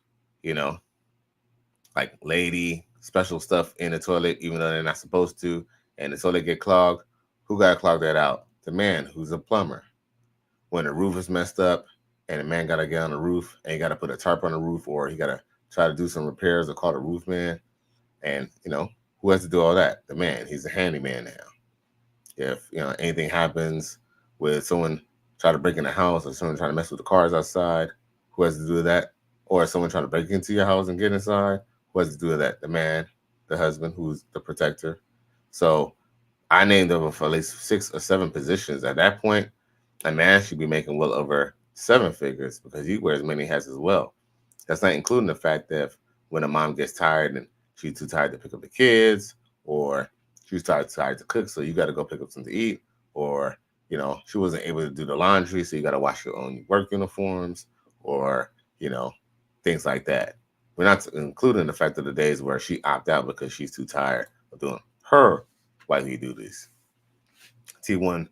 like ladie special stuff in the toilet, even though they're not supposed to, and the toilet get clogged, who got to clog that out? The man who's a plumber. When the roof is messed up and the man got to get on the roof and he got to put a tarp on the roof, or he got to try to do some repairs or call the roof man. And, who has to do all that? The man. He's a handyman now. If, anything happens with someone trying to break in the house or someone trying to mess with the cars outside, who has to do that? Or someone trying to break into your house and get inside, who has to do that? The man, the husband, who's the protector. So I named them for at least 6 or 7 positions. At that point, a man should be making well over 7 figures because he wears many hats as well. That's not including the fact that when a mom gets tired and she's too tired to pick up the kids, or she's tired to cook, so you got to go pick up something to eat, or, she wasn't able to do the laundry, so you got to wash your own work uniforms, or, things like that. We're not including the fact of the days where she opted out because she's too tired of doing her wifely duties. One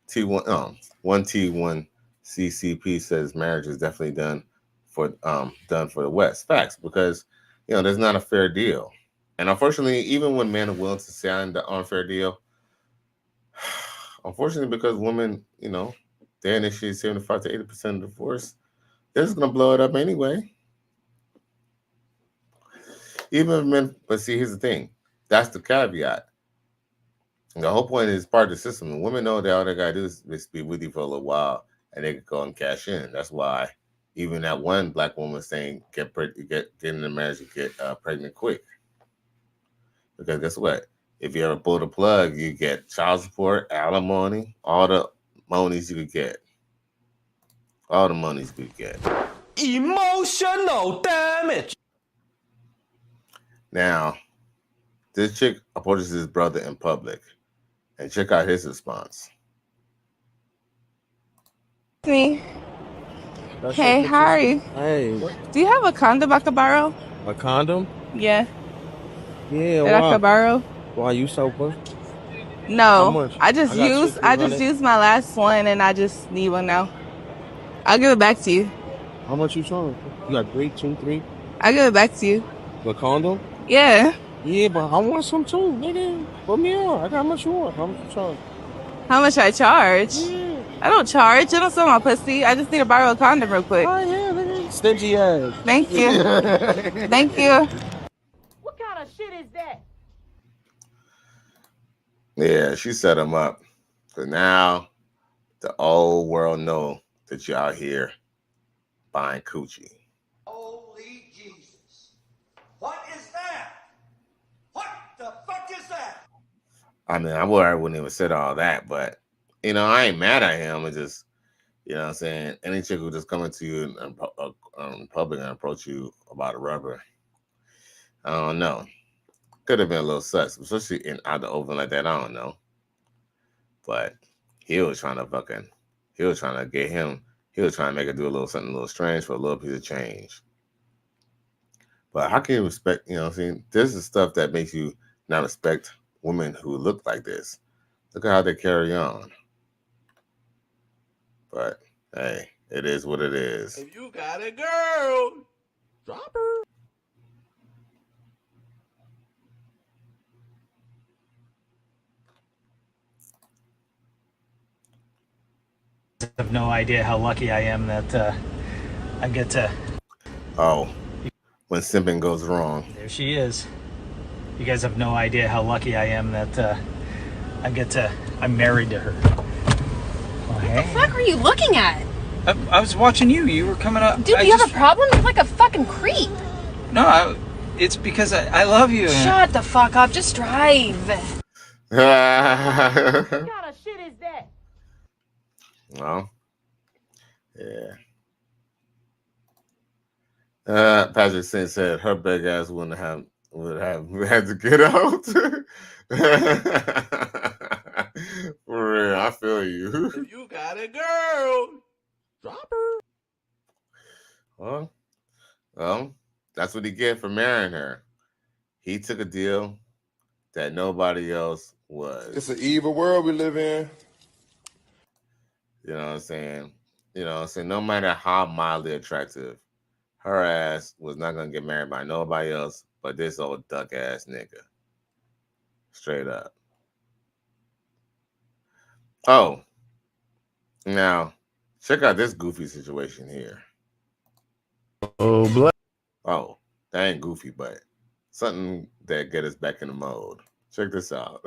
T1 CCP says marriage is definitely done for the West. Facts, because there's not a fair deal, and unfortunately, even when men are willing to sign the unfair deal, unfortunately, because women, they initiate 75 to 80% of divorce, they're just gonna blow it up anyway. Even men, but see, here's the thing. That's the caveat. And the whole point is part of the system. And women know that all they gotta do is be with you for a little while, and they can go and cash in. That's why even that one black woman saying get in the marriage and get pregnant quick. Because guess what? If you ever pull the plug, you get child support, alimony, all the monies you could get. All the monies you could get. Emotional damage. Now, this chick approaches his brother in public, and check out his response. Me. Hey, how are you? Hey. Do you have a condom I could borrow? A condom? Yeah. Yeah, That I could borrow? Why you sober? No. I just used my last one and I just need one now. I'll give it back to you. How much you trying? You got 3, 2, 3? I'll give it back to you. The condom? Yeah. Yeah, but I want some too, nigga. Put me on. I got how much you want. How much you charge? How much I charge? Yeah. I don't charge. I don't sell my pussy. I just need to borrow a condom real quick. Oh, yeah, Stingy ass. Thank you. Thank you. What kind of shit is that? Yeah, she set him up. So now the old world know that you're out here buying coochie. Holy Jesus. What is that? What the fuck is that? I mean, I wouldn't even said all that, but you know, I ain't mad at him. It's just, you know what I'm saying, any chick who just come into you in public and approach you about a rubber, I don't know. Could have been a little sus, especially out the open like that. I don't know. But he was trying to make her do a little something a little strange for a little piece of change. But how can you respect, you know what I'm saying? This is stuff that makes you not respect women who look like this. Look at how they carry on. But hey, it is what it is. If you got a girl, drop her. I have no idea how lucky I am that I get to... Oh, when simping goes wrong. There she is. You guys have no idea how lucky I am that I'm married to her. Oh, hey. What the fuck were you looking at? I was watching you. You were coming up. Dude, you have a problem? You're like a fucking creep. No, it's because I love you. Shut the fuck up. Just drive. What kind of shit is that? Well, yeah. Patrick Saint said her big ass would have had to get out. For real, I feel you. If you got a girl, drop her. Well, that's what he get for marrying her. He took a deal that nobody else was. It's an evil world we live in. You know what I'm saying? You know what I'm saying? No matter how mildly attractive, her ass was not going to get married by nobody else but this old duck ass nigga. Straight up. Oh. Now, check out this goofy situation here. Oh, black. Oh, that ain't goofy, but something that get us back in the mode. Check this out.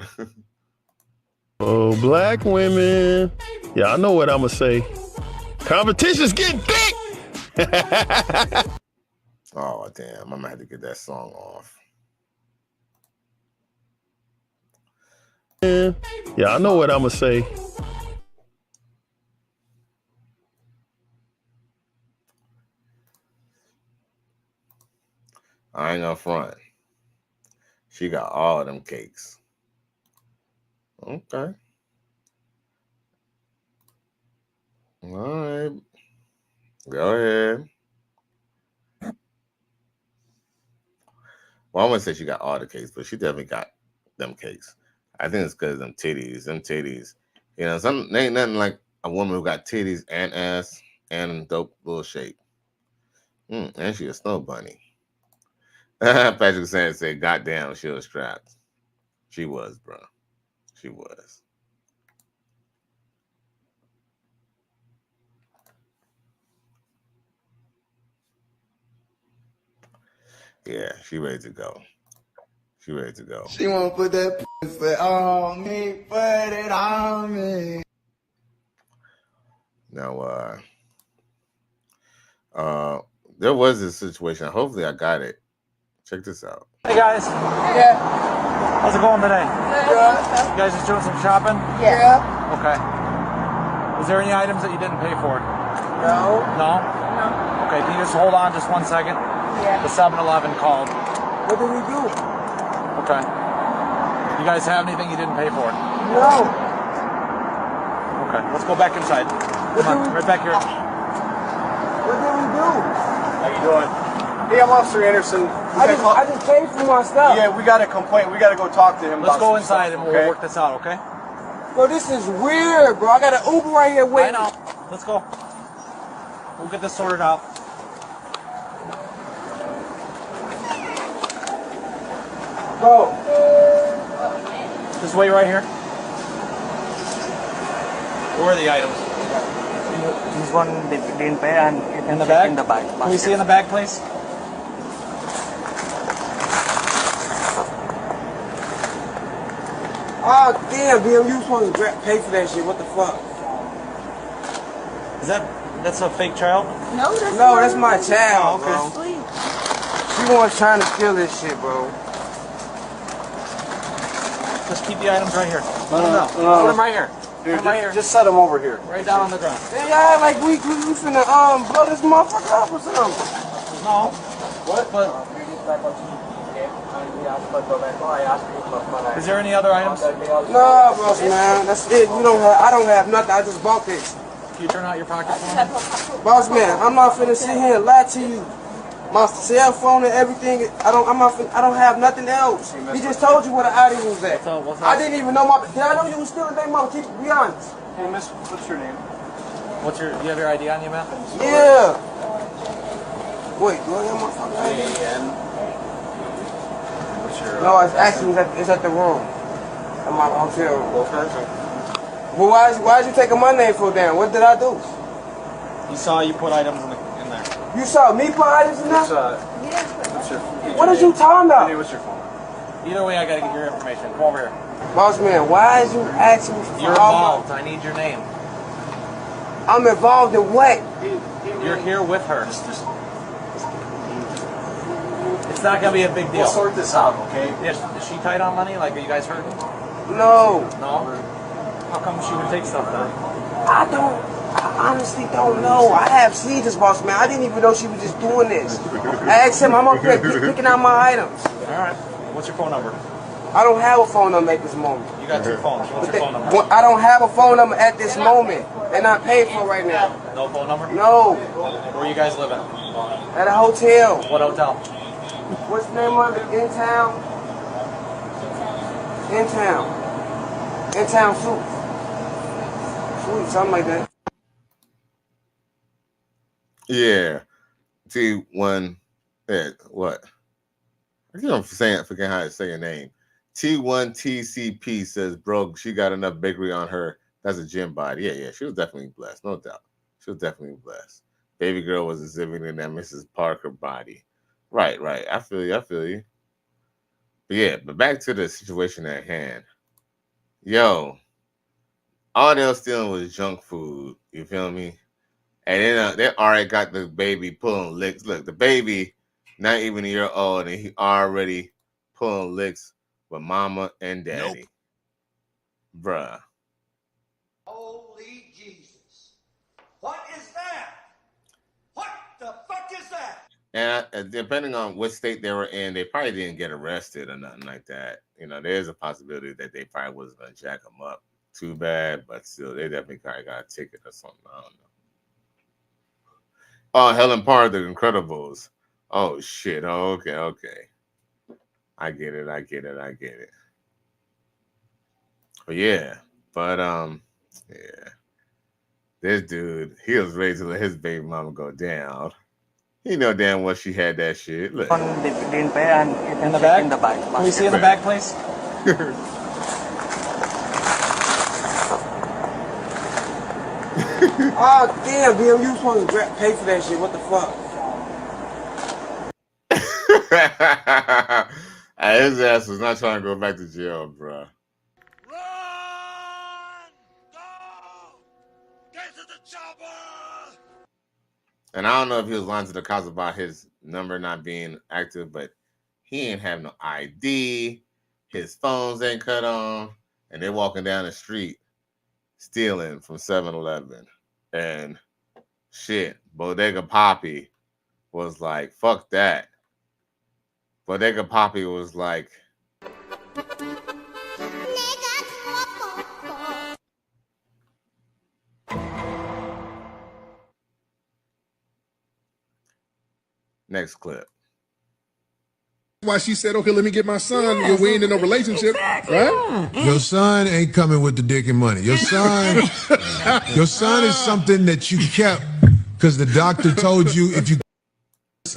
Oh, black women. Yeah, I know what I'm going to say. Competition's getting thick. Oh, damn. I'm going to have to get that song off. Yeah, I know what I'm going to say. I ain't gonna front. She got all of them cakes. Okay. All right. Go ahead. Well, I'm gonna say she got all the cakes, but she definitely got them cakes. I think it's because of them titties. Them titties. You know, ain't nothing like a woman who got titties and ass and dope little shape. And she a snow bunny. Patrick Sand said, "Goddamn, she was strapped." She was, bro. She was. Yeah, she ready to go. She ready to go. She wanna put that pussy on me, put it on me. Now, there was this situation. Hopefully, I got it. Check this out. Hey guys. Yeah. How's it going today? Good. You guys just doing some shopping? Yeah. Okay. Was there any items that you didn't pay for? No. No? No. Okay, can you just hold on just 1 second? Yeah. The 7-Eleven called. What did we do? Okay. You guys have anything you didn't pay for? No. Okay, let's go back inside. Come on, right back here. What did we do? How you doing? Hey, I'm Officer Anderson. I just paid for my stuff. Yeah, we got a complaint. We got to go talk to him. Let's about go some inside stuff, and we'll work this out, okay? Bro, this is weird, bro. I got an Uber right here waiting. I know. Let's go. We'll get this sorted out. Bro. Just wait right here. Where are the items? This one they didn't pay and it In the bag? in the bag. Can we see in the bag, please? Oh damn, BM, you supposed to pay for that shit. What the fuck? That's a fake child? No, that's my child, bro. She was trying to steal this shit, bro. Just keep the items right here. No. Put them right here. Dude, just set them over here. Right down on the ground. Hey, y'all like we finna blow this motherfucker up or something. No. What? But is there any other items? No, boss man. That's it. I don't have nothing. I just bought this. Can you turn out your pocket for me? Boss man, I'm not finna sit here and lie to you. My cell phone and everything. I don't have nothing else. He just told you where the item was at. I didn't even know did I know you was stealing their mama? Be honest. Hey, miss, what's your name? Do you have your ID on you, man? Yeah. Wait, do I have my fucking ID? What's your? No, it's actually it's at the room. At my hotel room. Okay. Well, why'd you take my name for down? What did I do? You saw you put items in there. You saw me put items in there? What's your? What are you talking about? What's your phone? Either way, I gotta get your information. Come over here. Boss man, why is you asking me for You're involved. I need your name. I'm involved in what? You're here with her. It's not gonna be a big deal. We'll sort this out, okay? Is she tight on money? Like, are you guys hurting? No. No? How come she would take stuff then? I honestly don't know. I have seizures, boss man. I didn't even know she was just doing this. I asked him, I'm up here picking out my items. Alright. What's your phone number? I don't have a phone number at this moment. You got two phones. What's your phone number? I don't have a phone number at this moment. They're not paid for right now. No phone number? No. Where are you guys living? At a hotel. What hotel? What's the name of it? In town? In town. In town Suites. Sweet, something like that. Yeah. T1. Yeah, what? I keep on forgetting how to say your name. T1TCP says, bro, she got enough bakery on her. That's a gym body. Yeah. She was definitely blessed. No doubt. She was definitely blessed. Baby girl was exhibiting that Mrs. Parker body. Right. I feel you. But yeah, but back to the situation at hand. Yo, all they was stealing was junk food. You feel me? And then they already got the baby pulling licks. Look, the baby, not even a year old, and he already pulling licks with mama and daddy. Nope. Bruh. Holy Jesus. What is that? What the fuck is that? And depending on what state they were in, they probably didn't get arrested or nothing like that. You know, there's a possibility that they probably wasn't going to jack them up too bad, but still, they definitely kind of got a ticket or something. I don't know. Oh, Helen Parr, The Incredibles. Oh, shit. Oh, okay. I get it. But yeah. This dude, he was ready to let his baby mama go down. He know damn well she had that shit. Look. They didn't pay and it in the bag? In the bag. Can we see in the bag, please? Oh damn, BM, you supposed to pay for that shit. What the fuck? His ass was not trying to go back to jail, bro. And I don't know if he was lying to the cops about his number not being active, but he ain't have no ID. His phones ain't cut on. And they're walking down the street stealing from 7-Eleven. And shit, Bodega Poppy was like, fuck that. Bodega Poppy was like, next clip. Why she said, okay, let me get my son. Yeah, we ain't in no relationship, right? Your son ain't coming with the dick and money. Your son is something that you kept because the doctor told you if you.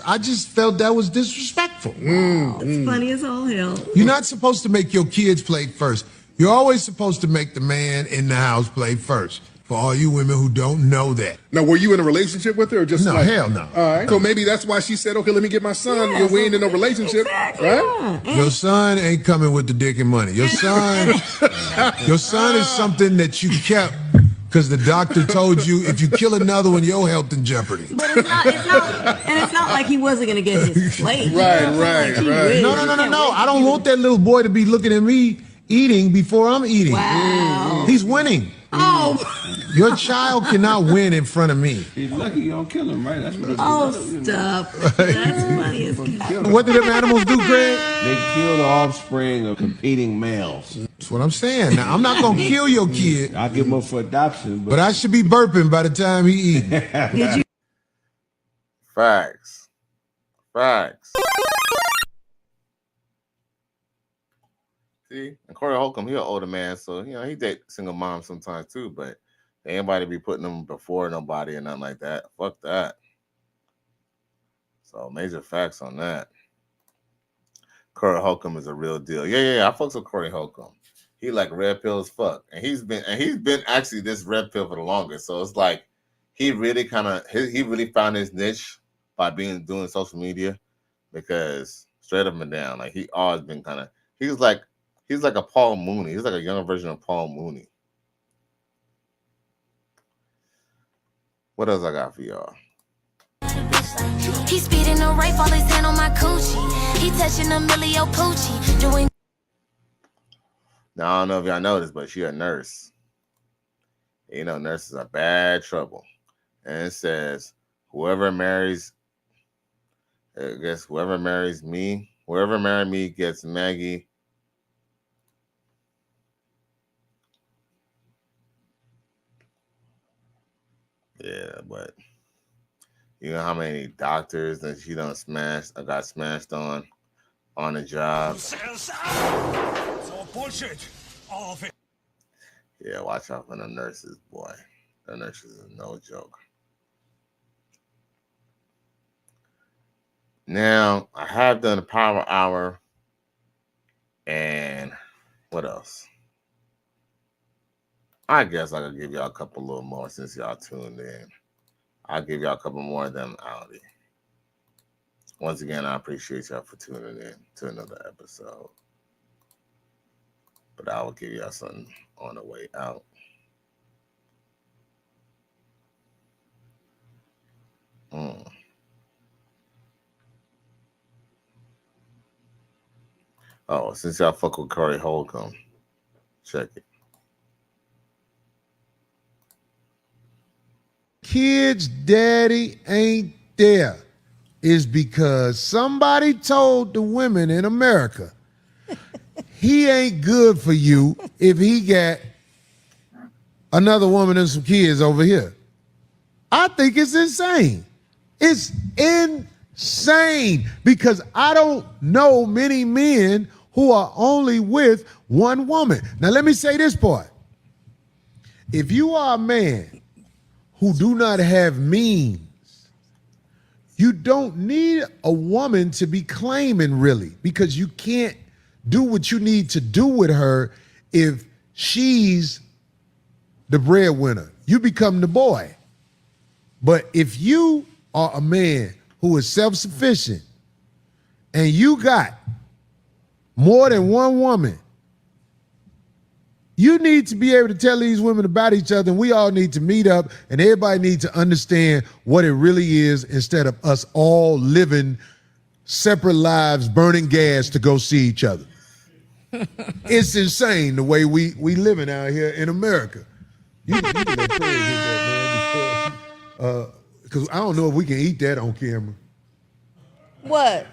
I just felt that was disrespectful. It's funny as all hell. You're not supposed to make your kids play first. You're always supposed to make the man in the house play first. For all you women who don't know that. Now, were you in a relationship with her or just No, like? hell no. All right. So maybe that's why she said, okay, let me get my son. We ain't in no relationship, right? Your son ain't coming with the dick and money. Your son is something that you kept because the doctor told you if you kill another one, your health in jeopardy. But it's not like he wasn't gonna get his plate. Right. No. I don't want that little boy to be looking at me eating before I'm eating. Wow. He's winning. Oh. Your child cannot win in front of me. He's lucky you don't kill him, right? That's what Stop. That's funny as hell. What do them animals do, Greg? They kill the offspring of competing males. That's what I'm saying. Now, I'm not going to kill your kid. I'll give him up for adoption. But I should be burping by the time he eats. Did you? Facts. See, and Corey Holcomb, he an older man, so he date single moms sometimes too, but anybody be putting them before nobody and nothing like that. Fuck that. So major facts on that. Corey Holcomb is a real deal. Yeah. I fucks with Corey Holcomb. He like red pill as fuck, and he's been actually this red pill for the longest. So it's like he really found his niche by doing social media, because straight up and down, like he always been he's like a Paul Mooney. He's like a younger version of Paul Mooney. What else I got for y'all? He's speeding a rape, all his hand on my coochie. He touching Emilio Pucci, doing. Now I don't know if y'all know this, but she a nurse. Nurses are bad trouble. And it says, whoever married me gets Maggie. Yeah, but you know how many doctors that she got smashed on the job. It's all bullshit. All of it. Yeah, watch out for the nurses, boy. The nurses is no joke. Now, I have done a power hour. And what else? I guess I could give y'all a couple little more since y'all tuned in. I'll give y'all a couple more of them out. Once again, I appreciate y'all for tuning in to another episode. But I will give y'all something on the way out. Oh, since y'all fuck with Corey Holcomb, check it. Kid's daddy ain't there is because somebody told the women in America he ain't good for you if he got another woman and some kids over here. I think it's insane. It's insane because I don't know many men who are only with one woman. Now, let me say this part. If you are a man who do not have means, you don't need a woman to be claiming really, because you can't do what you need to do with her if she's the breadwinner. You become the boy. But if you are a man who is self-sufficient and you got more than one woman, you need to be able to tell these women about each other, and we all need to meet up, and everybody needs to understand what it really is instead of us all living separate lives, burning gas to go see each other. It's insane the way we living out here in America. You can let Craig hit that, man, because I don't know if we can eat that on camera. What?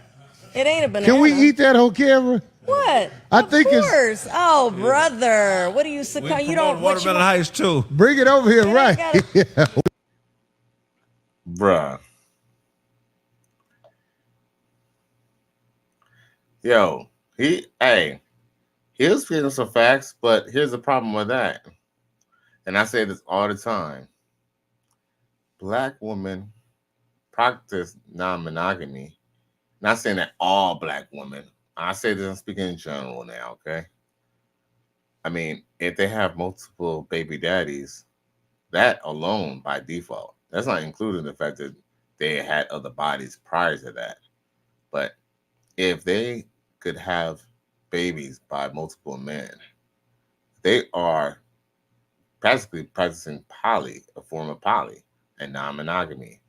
It ain't a banana. Can we eat that on camera? What? I think of course. Oh, brother. What are you you don't Watermelon Heights too. Bring it over here, right? Bruh. Yo, he was speaking some facts, but here's the problem with that. And I say this all the time. Black women practice non-monogamy. Not saying that all black women. I say this, I'm speaking in general now, okay? I mean, if they have multiple baby daddies, that alone by default. That's not including the fact that they had other bodies prior to that. But if they could have babies by multiple men, they are practically practicing poly, a form of poly and non-monogamy.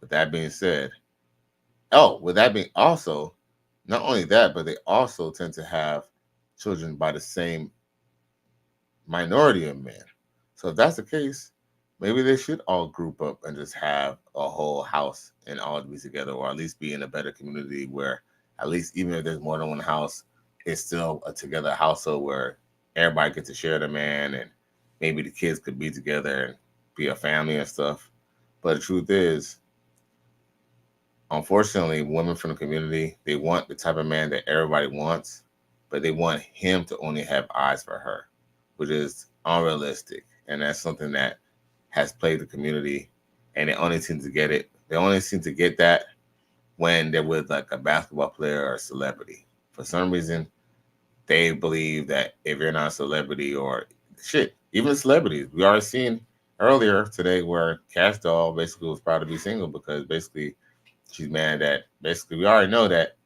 With that being said, with that being also, not only that, but they also tend to have children by the same minority of men. So if that's the case, maybe they should all group up and just have a whole house and all be together, or at least be in a better community where at least even if there's more than one house, it's still a together household where everybody gets to share the man and maybe the kids could be together and be a family and stuff. But the truth is, unfortunately, women from the community, they want the type of man that everybody wants, but they want him to only have eyes for her, which is unrealistic. And that's something that has plagued the community, and they only seem to get it. They only seem to get that when they're with like a basketball player or a celebrity. For some reason, they believe that if you're not a celebrity or shit, even celebrities, we already seen earlier today where Kashdoll basically was proud to be single because basically she's mad that basically we already know that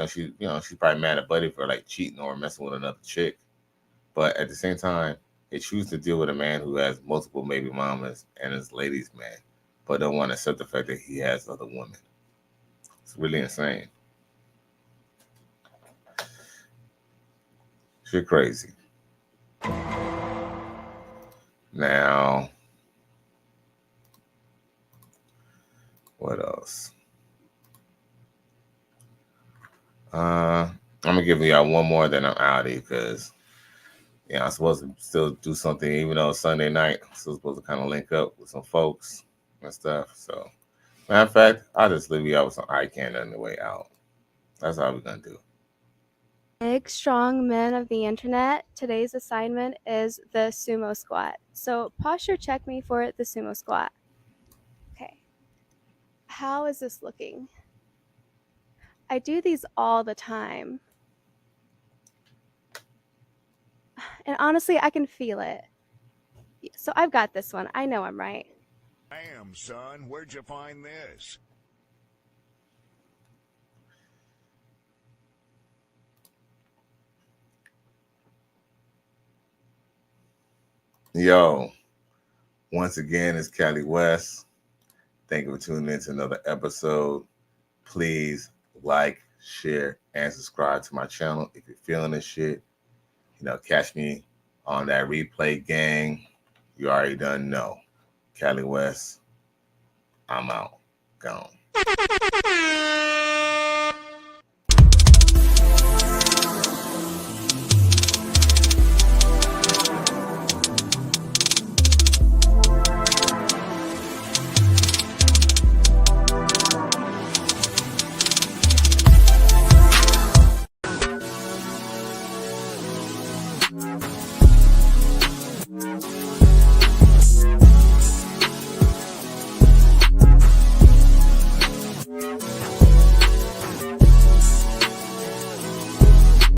she's probably mad at Buddy for like cheating or messing with another chick, but at the same time they choose to deal with a man who has multiple baby mamas and is ladies' man, but don't want to accept the fact that he has other women. It's really insane. Shit crazy. Now, what else? I'm gonna give y'all one more, then I'm out of here because I'm supposed to still do something, even though it's Sunday night. I'm still supposed to kind of link up with some folks and stuff. So, matter of fact, I'll just leave you out with some eye candy on the way out. That's all we're gonna do. Big, strong men of the internet, today's assignment is the sumo squat. So posture check me for the sumo squat. Okay. How is this looking? I do these all the time. And honestly, I can feel it. So I've got this one. I know I'm right. Damn, son, where'd you find this? Yo, once again, it's Cali West. Thank you for tuning in to another episode. Please like, share, and subscribe to my channel if you're feeling this shit. Catch me on that replay gang. You already done know. Cali West, I'm out. Gone.